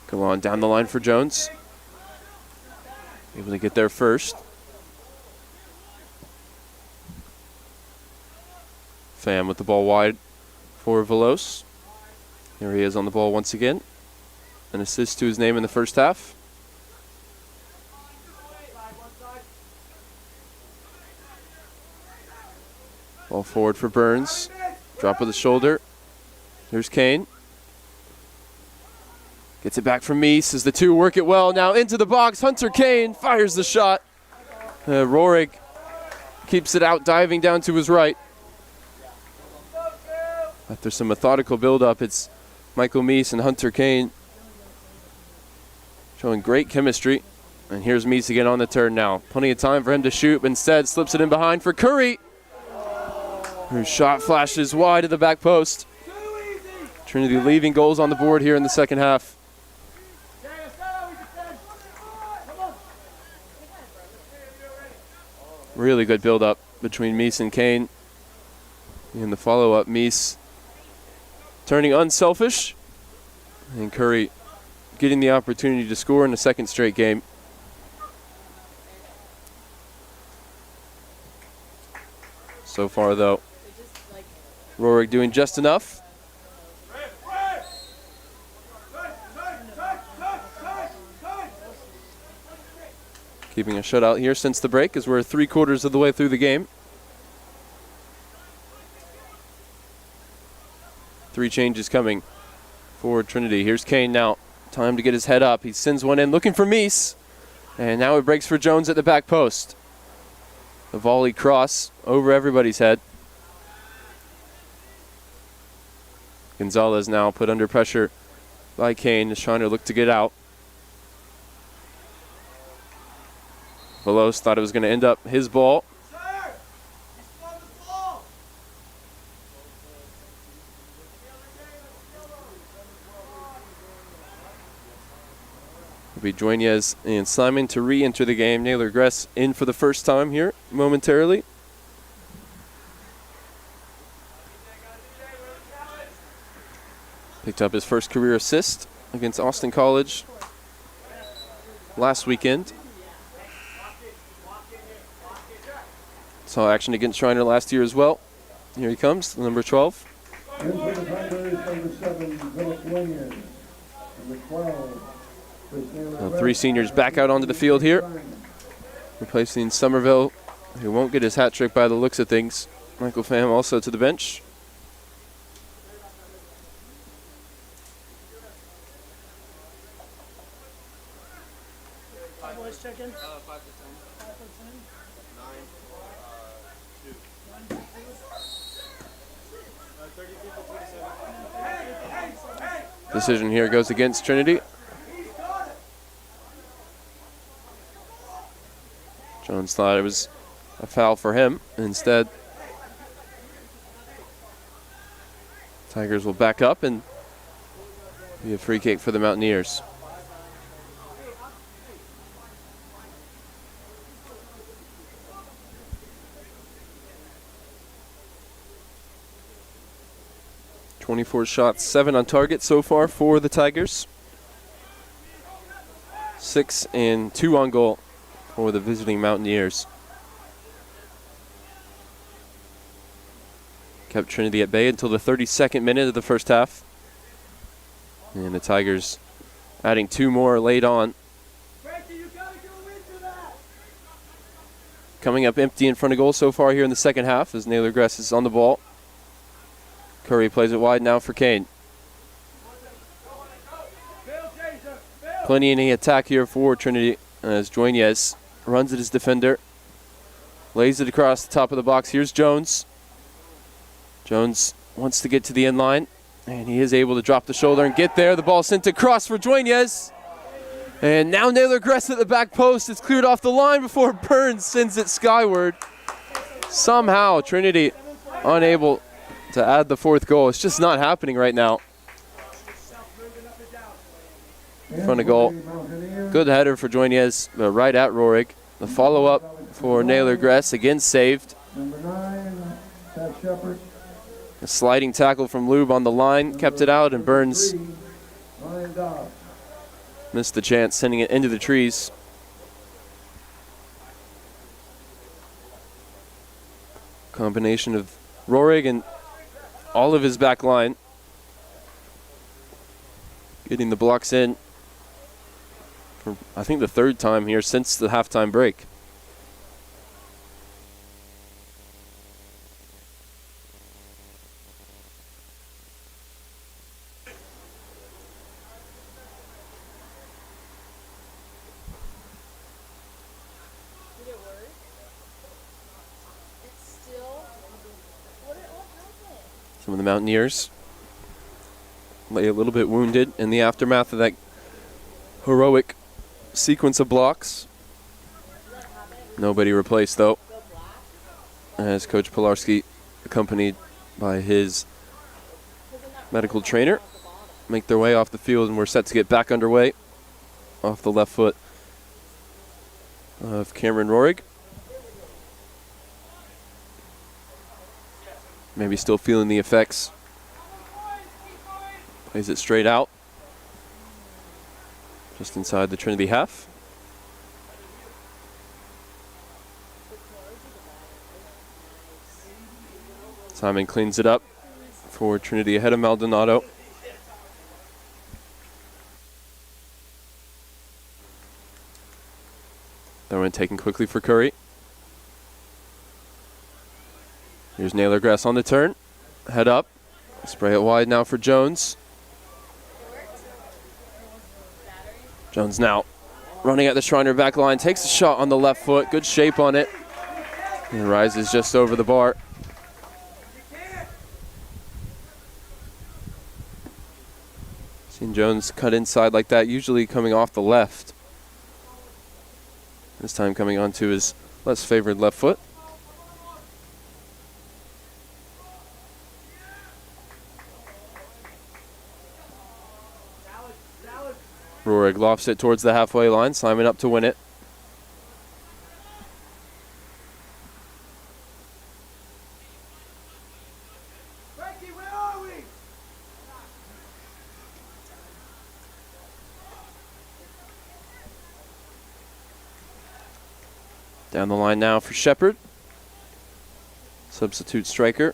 Go on down the line for Jones. Able to get there first. Pham with the ball wide for Velosa. Here he is on the ball once again. An assist to his name in the first half. Ball forward for Burns. Drop of the shoulder. Here's Kane. Gets it back from Meese as the two work it well. Now into the box. Hunter Kane fires the shot. Rohrig keeps it out, diving down to his right. After some methodical build-up, it's Michael Meese and Hunter Kane showing great chemistry. And here's Meese again on the turn now. Plenty of time for him to shoot, but instead slips it in behind for Curry. Whose shot flashes wide at the back post. Trinity leaving goals on the board here in the second half. Really good build-up between Meese and Kane. In the follow-up, Meese turning unselfish. And Curry getting the opportunity to score in the second straight game. So far, though, Rohrig doing just enough. Keeping a shutout here since the break as we're 3/4 of the way through the game. 3 changes coming for Trinity. Here's Kane now. Time to get his head up. He sends one in looking for Meese. And now it breaks for Jones at the back post. The volley cross over everybody's head. Gonzalez now put under pressure by Kane as Schreiner looked to get out. Velosa thought it was going to end up his ball. It'll be Dueñas and Simon to re-enter the game. Naylor Gress in for the first time here momentarily. Picked up his first career assist against Austin College last weekend. Saw action against Schreiner last year as well. Here he comes, number 12. In for the Tigers, number 7, Philip Dueñas. Number 12, Chris 3 seniors back out onto the field here, replacing Somerville, who won't get his hat trick by the looks of things. Michael Pham also to the bench. Check in. 5 to 10. 5 for 10. 9, 2. 32 to 27. Decision here goes against Trinity. Jones thought it was a foul for him. Instead, Tigers will back up and be a free kick for the Mountaineers. .24 shots, 7 on target so far for the Tigers. 6 and 2 on goal for the visiting Mountaineers. Kept Trinity at bay until the 32nd minute of the first half. And the Tigers adding 2 more late on. Coming up empty in front of goal so far here in the second half as Naylor Gress is on the ball. Curry plays it wide now for Kane. Plenty in the attack here for Trinity as Joinez runs at his defender. Lays it across the top of the box. Here's Jones. Jones wants to get to the end line, and he is able to drop the shoulder and get there. The ball sent across for Joinez. And now Naylor Gress at the back post. It's cleared off the line before Burns sends it skyward. Somehow Trinity unable to add the 4th goal. It's just not happening right now. In front of goal. Good header for Joinez, but right at Rohrig. The follow-up for Naylor Gress, again saved. Number 9, Pat Shepard. A sliding tackle from Lube on the line, kept it out, and Burns Ryan Dobbs. missed the chance, sending it into the trees. Combination of Rohrig and all of his back line getting the blocks in for, I think, the 3rd time here since the halftime break. Some of the Mountaineers lay a little bit wounded in the aftermath of that heroic sequence of blocks. Nobody replaced, though, as Coach Pilarski, accompanied by his medical trainer, make their way off the field, and we're set to get back underway off the left foot of Cameron Rohrig. Maybe still feeling the effects. Plays it straight out. Just inside the Trinity half. Simon cleans it up for Trinity ahead of Maldonado. Throw in taken quickly for Curry. Here's Naylor Gress on the turn. Head up. Spray it wide now for Jones. Jones now running at the Schreiner back line. Takes a shot on the left foot. Good shape on it. And rises just over the bar. Seen Jones cut inside like that, usually coming off the left. This time coming onto his less favored left foot. Rohrig lofts it towards the halfway line. Simon up to win it. Frankie, where are we? Down the line now for Shepard. Substitute striker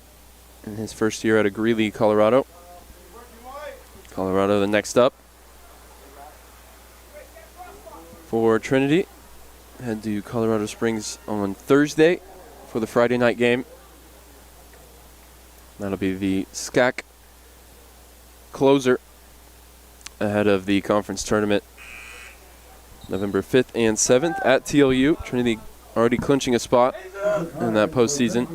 in his first year out of Greeley, Colorado. Colorado the next up. For Trinity, head to Colorado Springs on Thursday for the Friday night game. That'll be the SCAC closer ahead of the conference tournament November 5th and 7th at TLU. Trinity already clinching a spot in that postseason.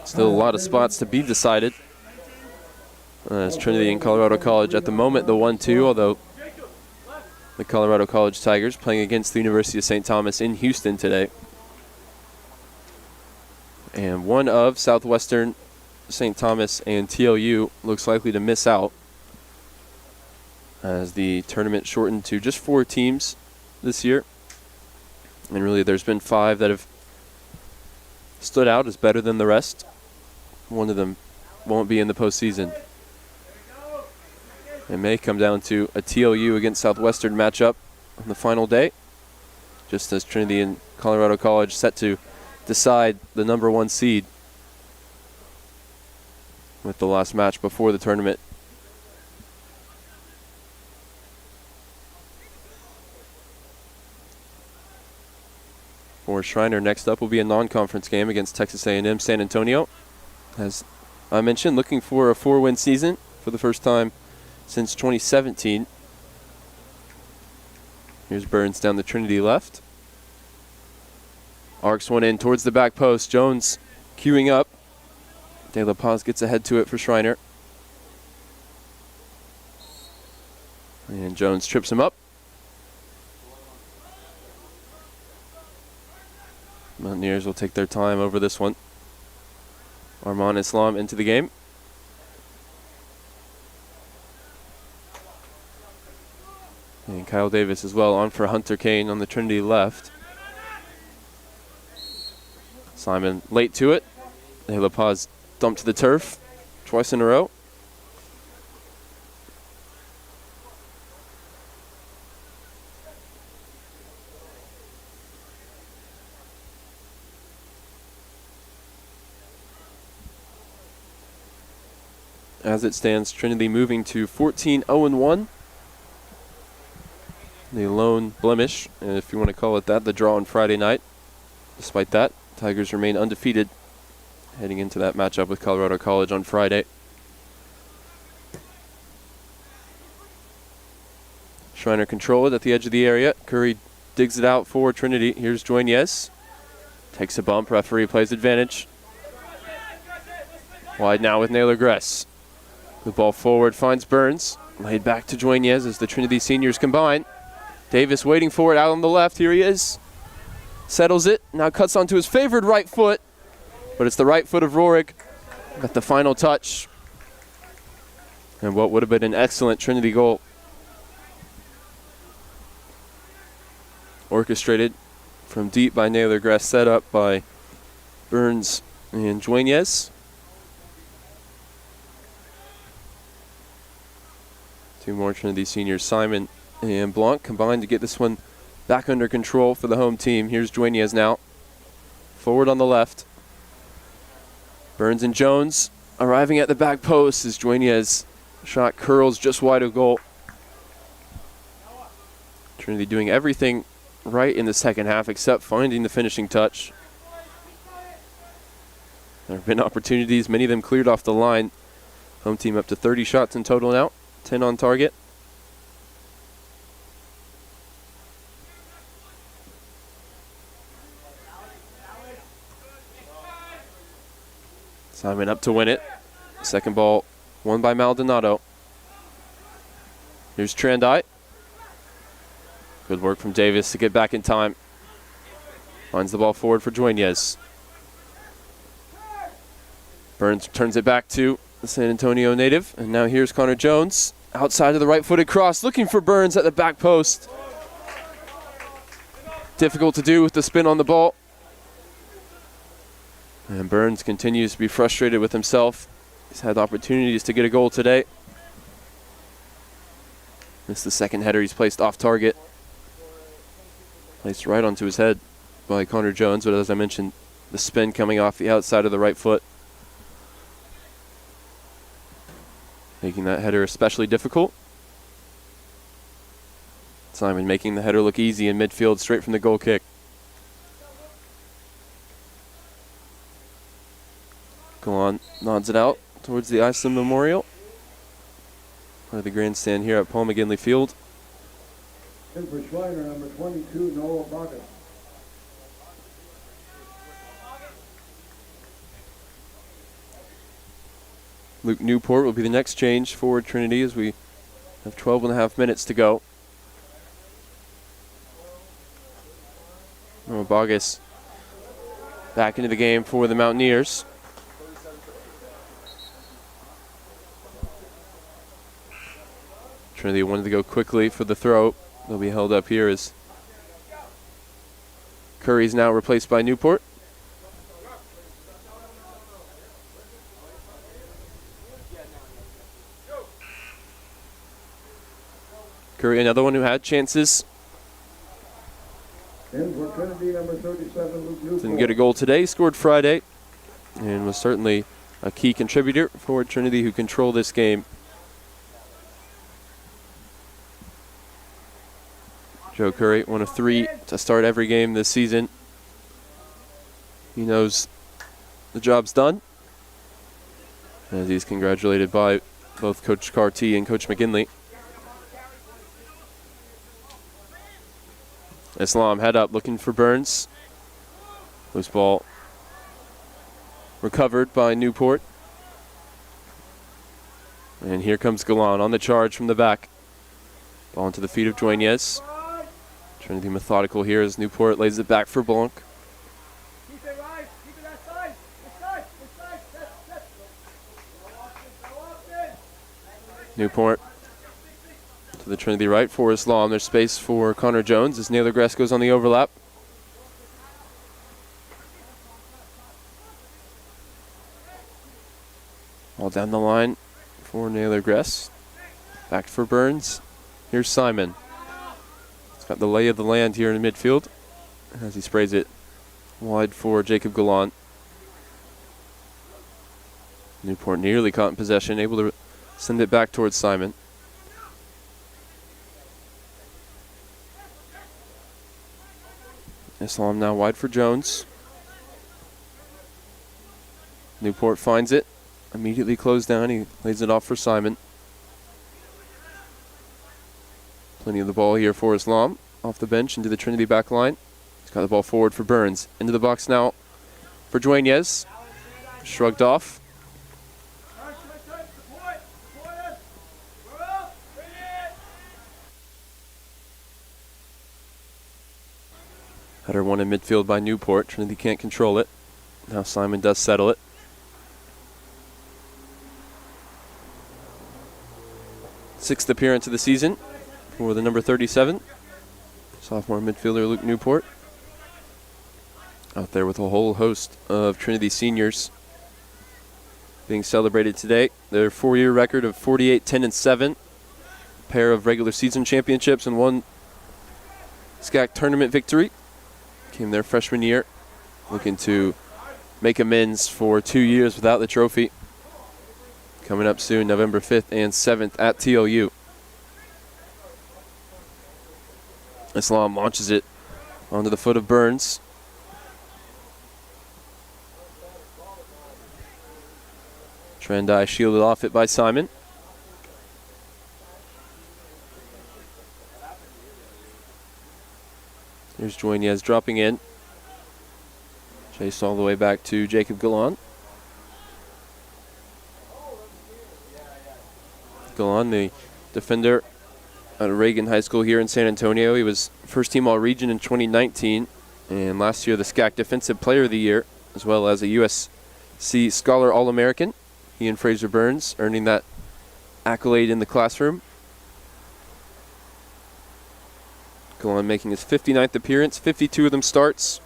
Still a lot of spots to be decided. As Trinity and Colorado College at the moment the 1-2, although the Colorado College Tigers playing against the University of St. Thomas in Houston today. And one of Southwestern, St. Thomas, and TLU looks likely to miss out as the tournament shortened to just 4 teams this year. And really there's been 5 that have stood out as better than the rest. One of them won't be in the postseason. It may come down to a TLU against Southwestern matchup on the final day, just as Trinity and Colorado College set to decide the number 1 seed with the last match before the tournament. For Schreiner, next up will be a non-conference game against Texas A&M San Antonio. As I mentioned, looking for a 4-win season for the first time since 2017. Here's Burns down the Trinity left. Arcs one in towards the back post. Jones queuing up. De La Paz gets ahead to it for Schreiner. And Jones trips him up. Mountaineers will take their time over this one. Arman Islam into the game. And Kyle Davis as well on for Hunter Kane on the Trinity left. Simon late to it. De La Paz dumped to the turf twice in a row. As it stands, Trinity moving to 14-0-1. The lone blemish, if you want to call it that, the draw on Friday night. Despite that, Tigers remain undefeated heading into that matchup with Colorado College on Friday. Schreiner control it at the edge of the area. Curry digs it out for Trinity. Here's Joignes. Takes a bump. Referee plays advantage. Wide now with Naylor Gress. The ball forward finds Burns. Laid back to Joignes as the Trinity seniors combine. Davis waiting for it out on the left. Here he is. Settles it. Now cuts onto his favored right foot. But it's the right foot of Rohrig at the final touch. And what would have been an excellent Trinity goal. Orchestrated from deep by Naylor Gress. Set up by Burns and Joignes. Two more Trinity seniors, Simon and Blanc, combined to get this one back under control for the home team. Here's Joignes now. Forward on the left. Burns and Jones arriving at the back post as Joignes' shot curls just wide of goal. Trinity doing everything right in the second half except finding the finishing touch. There have been opportunities, many of them cleared off the line. Home team up to 30 shots in total now. 10 on target. Simon up to win it. Second ball won by Maldonado. Here's Trandai. Good work from Davis to get back in time. Finds the ball forward for Joignes. Burns turns it back to the San Antonio native. And now here's Connor Jones. Outside of the right-footed cross, looking for Burns at the back post. Difficult to do with the spin on the ball. And Burns continues to be frustrated with himself. He's had opportunities to get a goal today. Missed the second header. He's placed off target. Placed right onto his head by Connor Jones, but as I mentioned, the spin coming off the outside of the right foot, making that header especially difficult. Simon making the header look easy in midfield straight from the goal kick. Go on, Nods it out towards the Iceland Memorial. Part of the grandstand here at Paul McGinley Field. In for Schreiner, number 22, Noah Boggett. Luke Newport will be the next change for Trinity as we have 12 and a half minutes to go. Noah Boggett back into the game for the Mountaineers. Trinity wanted to go quickly for the throw. They'll be held up here as Curry's now replaced by Newport. Curry, another one who had chances. In for Trinity, number 37, Luke Newport. Didn't get a goal today, scored Friday, and was certainly a key contributor for Trinity, who control this game. Joe Curry, one of 3 to start every game this season. He knows the job's done, as he's congratulated by both Coach Carty and Coach McGinley. Islam head up looking for Burns. Loose ball recovered by Newport. And here comes Galan on the charge from the back. Ball into the feet of Dueñez. Trying to be methodical here as Newport lays it back for Blanc. Keep it right. Keep it that side. This side. This side. That's. Go often. Newport to the Trinity right for Islam. There's space for Connor Jones as Naylor Gress goes on the overlap. All down the line for Naylor Gress. Back for Burns. Here's Simon. He's got the lay of the land here in midfield as he sprays it wide for Jacob Gallant. Newport nearly caught in possession, able to send it back towards Simon. Islam now wide for Jones. Newport finds it. Immediately closed down. He lays it off for Simon. Plenty of the ball here for Islam. Off the bench into the Trinity back line. He's got the ball forward for Burns. Into the box now for Dueñez. Shrugged off. Header won in midfield by Newport. Trinity can't control it. Now Simon does settle it. Sixth appearance of the season for the number 37. Sophomore midfielder Luke Newport. Out there with a whole host of Trinity seniors being celebrated today. Their 4-year record of 48-10-7. A pair of regular season championships and one SCAC tournament victory. Came their freshman year, looking to make amends for 2 years without the trophy. Coming up soon, November 5th and 7th at TLU. Islam launches it onto the foot of Burns. Trendai shielded off it by Simon. Here's Dueñez dropping in. Chased all the way back to Jacob Gallant. Gallant, the defender at Reagan High School here in San Antonio. He was first team All-Region in 2019. And last year the SCAC Defensive Player of the Year, as well as a USC Scholar All-American. He and Fraser Burns earning that accolade in the classroom. Gallant making his 59th appearance, 52 of them starts.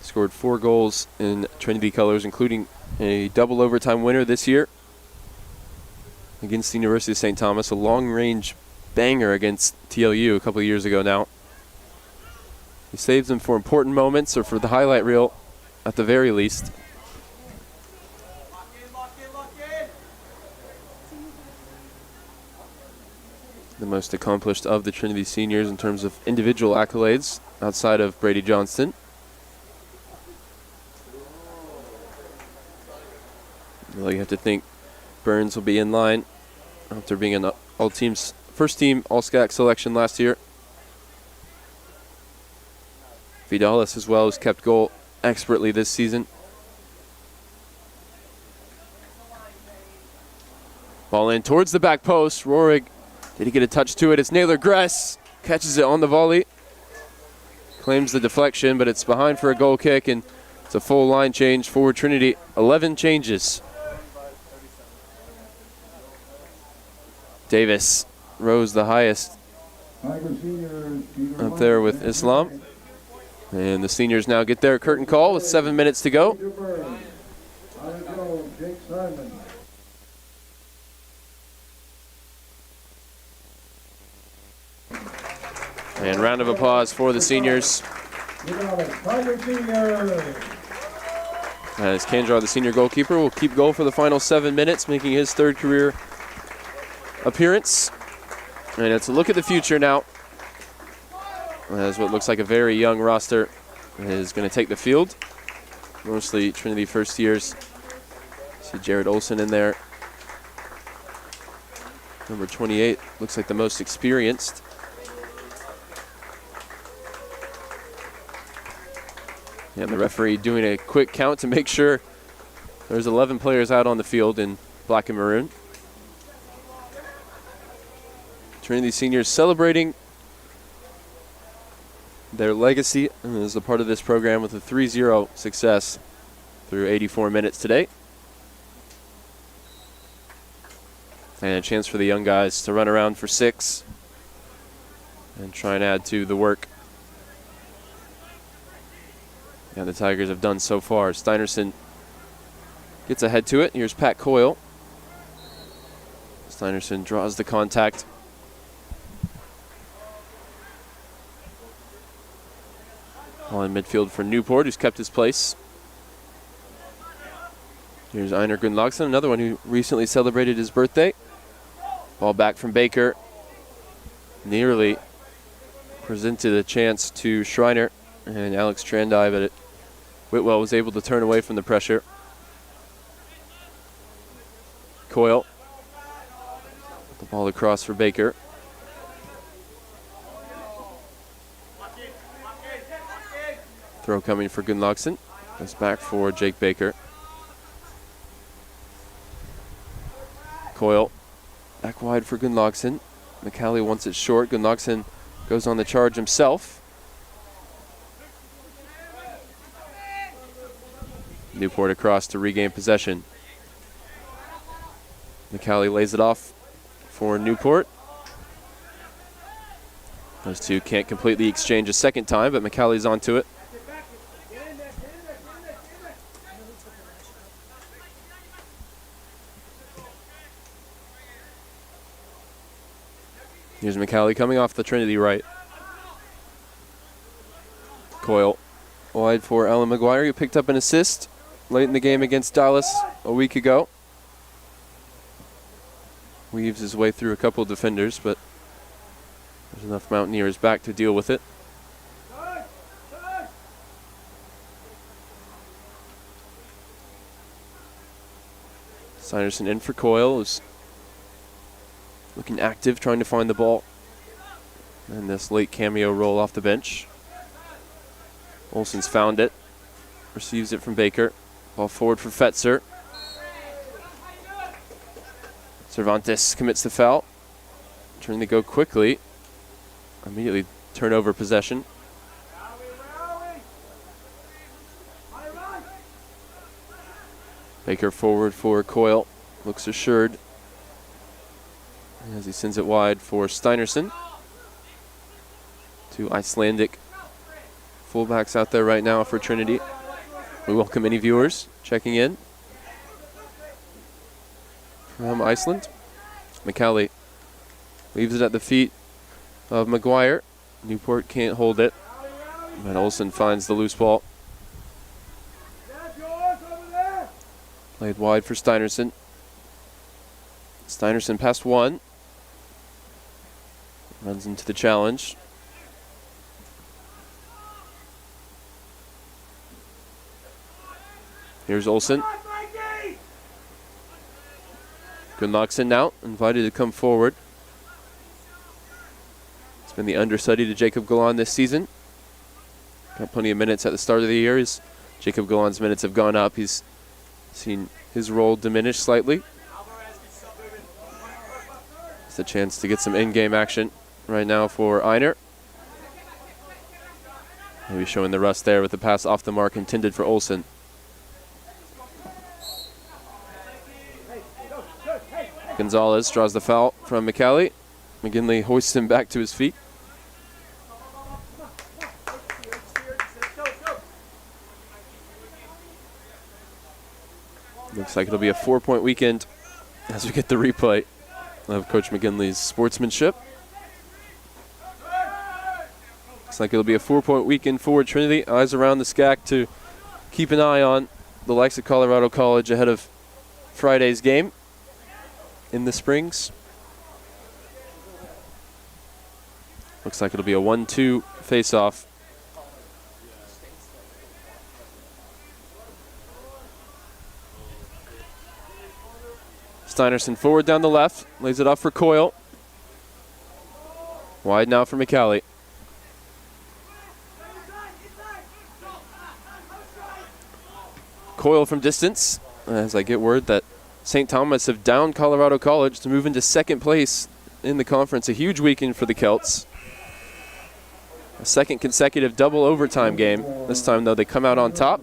Scored 4 goals in Trinity colors, including a double overtime winner this year against the University of St. Thomas, a long-range banger against TLU a couple of years ago now. He saves them for important moments or for the highlight reel at the very least. The most accomplished of the Trinity seniors in terms of individual accolades outside of Brady Johnston. to think Burns will be in line after being an all-teams first-team All-SCAC selection last year. Vidalis as well has kept goal expertly this season. Ball in towards the back post. Rohrig, did he get a touch to it? It's Naylor Gress. Catches it on the volley. Claims the deflection, but it's behind for a goal kick, and it's a full line change for Trinity. 11 changes. Davis rose the highest up there with Islam. And the seniors now get their curtain call with 7 minutes to go. And round of applause for the seniors. As Kandrar, the senior goalkeeper, will keep goal for the final 7 minutes, making his third career appearance. And it's a look at the future now, as what looks like a very young roster is going to take the field. Mostly Trinity first years. See Jared Olson in there. Number 28 looks like the most experienced. And the referee doing a quick count to make sure there's 11 players out on the field in black and maroon. Trinity seniors celebrating their legacy as a part of this program with a 3-0 success through 84 minutes today. And a chance for the young guys to run around for 6 and try and add to the work. Yeah, the Tigers have done so far. Steinerson gets ahead to it. Here's Pat Coyle. Steinerson draws the contact. Ball in midfield for Newport, who's kept his place. Here's Einar Gunnlaugsson, another one who recently celebrated his birthday. Ball back from Baker. Nearly presented a chance to Schreiner and Alex Trandai, but Whitwell was able to turn away from the pressure. Coyle. The ball across for Baker. Throw coming for Gunnlaugsson. Goes back for Jake Baker. Coyle. Back wide for Gunnlaugsson. McCallie wants it short. Gunnlaugsson goes on the charge himself. Newport across to regain possession. McCallie lays it off for Newport. Those two can't completely exchange a second time, but McCallie's onto it. Here's McCallie coming off the Trinity right. Coyle wide for Alan McGuire, who picked up an assist late in the game against Dallas a week ago. Weaves his way through a couple of defenders, but there's enough Mountaineers back to deal with it. Steinerson in for Coyle, who's looking active, trying to find the ball. And this late cameo roll off the bench. Olson's found it. Receives it from Baker. Ball forward for Fetzer. Cervantes commits the foul. Trying to go quickly. Immediately turn over possession. Baker forward for Coyle. Looks assured as he sends it wide for Steinerson. Two Icelandic fullbacks out there right now for Trinity. We welcome any viewers checking in from Iceland. McCallie leaves it at the feet of McGuire. Newport can't hold it, but Olson finds the loose ball. Played wide for Steinerson. Steinerson past one. Runs into the challenge. Here's Olson. Grunlockson now invited to come forward. He's been the understudy to Jacob Galan this season. Got plenty of minutes at the start of the year. Jacob Galan's minutes have gone up. He's seen his role diminish slightly. It's a chance to get some in-game action right now for Einer. Maybe showing the rust there with the pass off the mark intended for Olsen. Gonzalez draws the foul from McCallie. McGinley hoists him back to his feet. Looks like it'll be a 4-point weekend as we get the replay of Coach McGinley's sportsmanship. Looks like it'll be a 4-point weekend for Trinity. Eyes around the SCAC to keep an eye on the likes of Colorado College ahead of Friday's game in the Springs. Looks like it'll be a 1-2 face-off. Steinerson forward down the left, lays it off for Coyle. Wide now for McCallie. Coyle from distance, as I get word that St. Thomas have downed Colorado College to move into second place in the conference. A huge weekend for the Celts. A second consecutive double overtime game. This time, though, they come out on top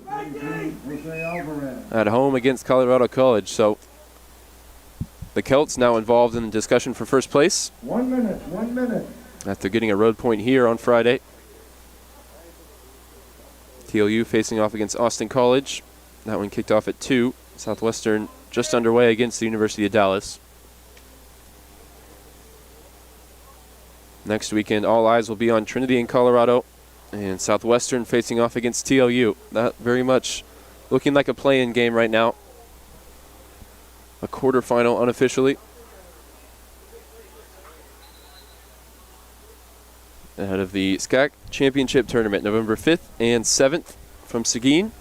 at home against Colorado College. So the Celts now involved in the discussion for first place. 1 minute, 1 minute. After getting a road point here on Friday. TLU facing off against Austin College. That one kicked off at 2. Southwestern just underway against the University of Dallas. Next weekend, all eyes will be on Trinity in Colorado and Southwestern facing off against TLU. That very much looking like a play-in game right now. A quarterfinal unofficially. Ahead of the SCAC Championship Tournament, November 5th and 7th from Seguin.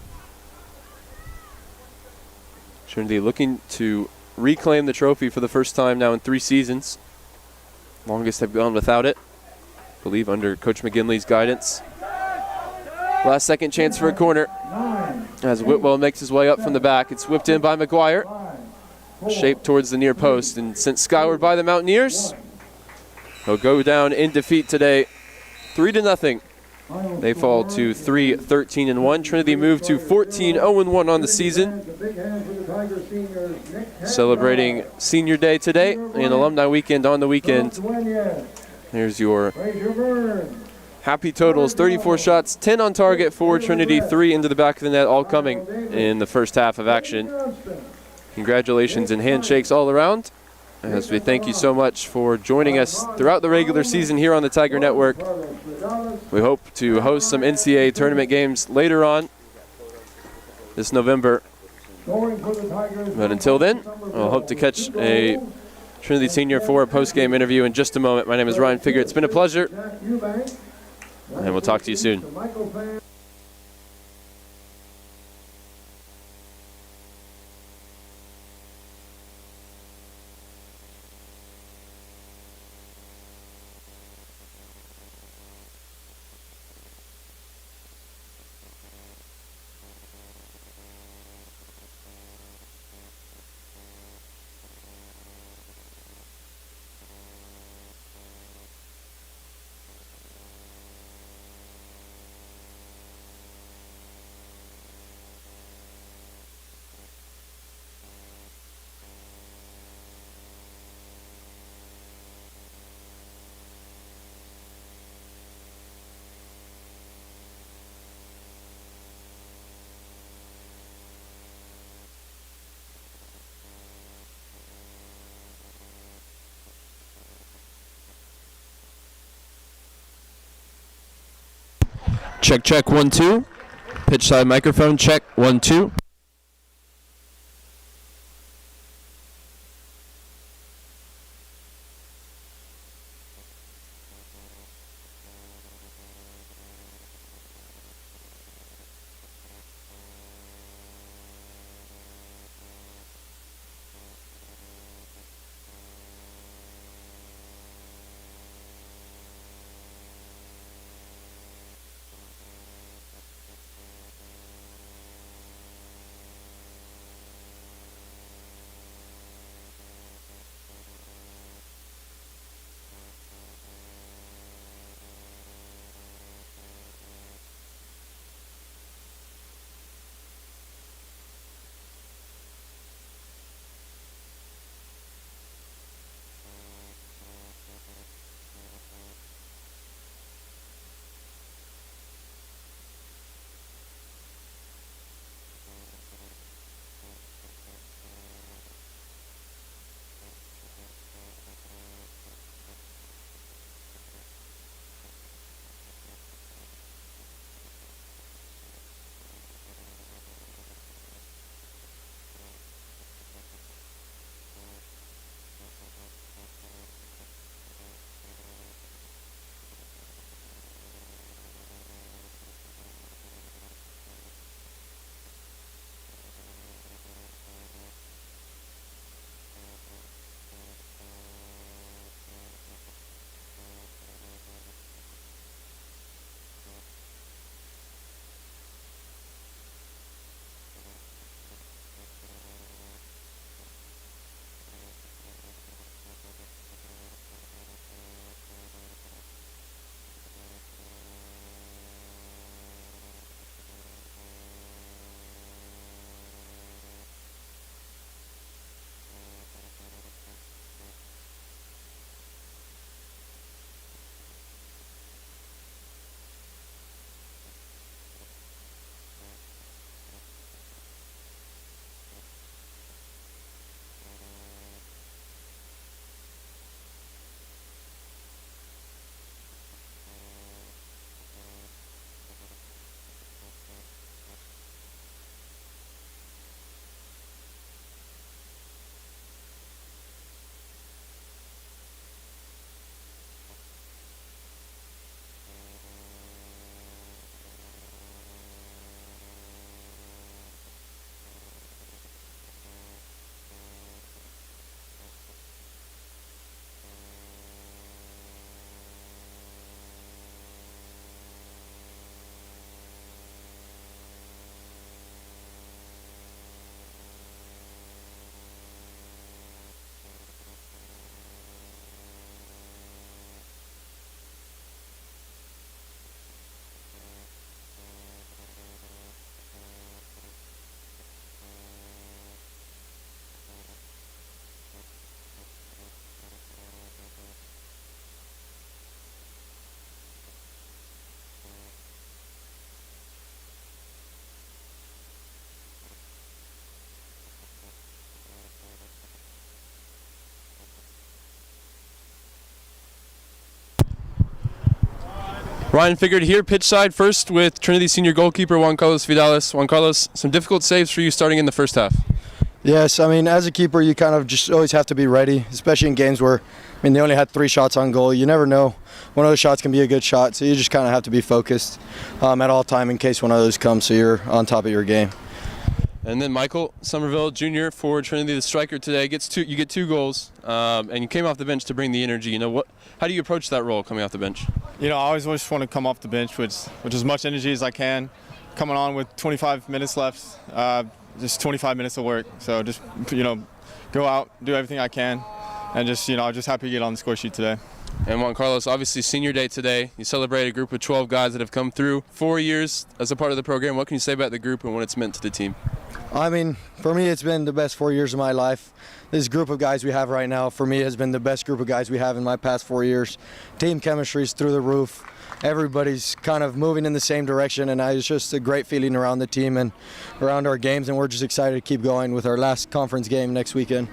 Trinity looking to reclaim the trophy for the first time now in 3 seasons. Longest they've gone without it, I believe under Coach McGinley's guidance. Last second chance for a corner as Whitwell makes his way up from the back. It's whipped in by McGuire, shaped towards the near post and sent skyward by the Mountaineers. He'll go down in defeat today, 3-0. They fall to 3-13-1. Trinity moved to 14-0-1 on the season. Celebrating Senior Day today and Alumni Weekend on the weekend. Here's your happy totals. 34 shots, 10 on target for Trinity, 3 into the back of the net, all coming in the first half of action. Congratulations and handshakes all around. As we thank you so much for joining us throughout the regular season here on the Tiger Network. We hope to host some NCAA tournament games later on this November. But until then, I'll hope to catch a Trinity Senior for a post-game interview in just a moment. My name is Ryan Figure. It's been a pleasure, and we'll talk to you soon. Check, check, 1, 2. Pitch side microphone, check, 1, 2. Ryan Figured here, pitch side first with Trinity senior goalkeeper Juan Carlos Vidales. Juan Carlos, some difficult saves for you starting in the first half. Yes, I mean, as a keeper, you kind of just always have to be ready, especially in games where, they only had 3 shots on goal. You never know. One of those shots can be a good shot, so you just kind of have to be focused at all time in case one of those comes, so you're on top of your game. And then Michael Somerville, junior for Trinity, the striker today, you get 2 goals, and you came off the bench to bring the energy. How do you approach that role coming off the bench? I always just want to come off the bench with as much energy as I can. Coming on with 25 minutes left, just 25 minutes of work. So just, go out, do everything I can, and just, just happy to get on the score sheet today. And Juan Carlos, obviously senior day today. You celebrate a group of 12 guys that have come through 4 years as a part of the program. What can you say about the group and what it's meant to the team? I mean, for me, it's been the best 4 years of my life. This group of guys we have right now, for me, has been the best group of guys we have in my past 4 years. Team chemistry is through the roof. Everybody's kind of moving in the same direction, and it's just a great feeling around the team and around our games, and we're just excited to keep going with our last conference game next weekend.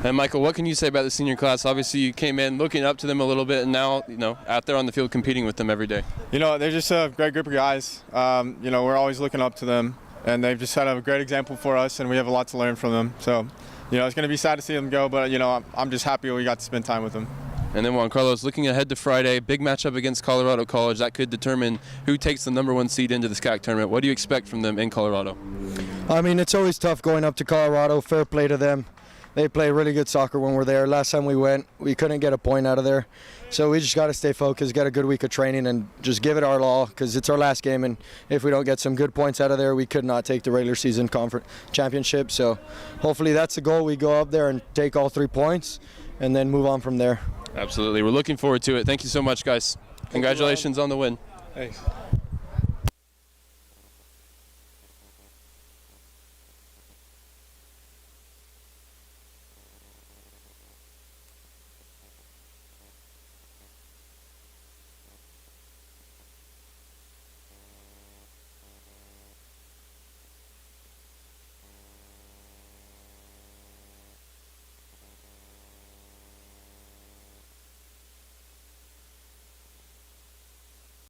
And Michael, what can you say about the senior class? Obviously, you came in looking up to them a little bit, and now, out there on the field competing with them every day. They're just a great group of guys. We're always looking up to them, and they've just set a great example for us, and we have a lot to learn from them. So, it's going to be sad to see them go, but, I'm just happy we got to spend time with them. And then Juan Carlos, looking ahead to Friday, big matchup against Colorado College. That could determine who takes the #1 seed into the SCAC tournament. What do you expect from them in Colorado? I mean, it's always tough going up to Colorado. Fair play to them. They play really good soccer when we're there. Last time we went, we couldn't get a point out of there. So we just got to stay focused, get a good week of training, and just give it our all because it's our last game. And if we don't get some good points out of there, we could not take the regular season conference championship. So hopefully that's the goal. We go up there and take all 3 points and then move on from there. Absolutely. We're looking forward to it. Thank you so much, guys. Congratulations on the win. Thanks.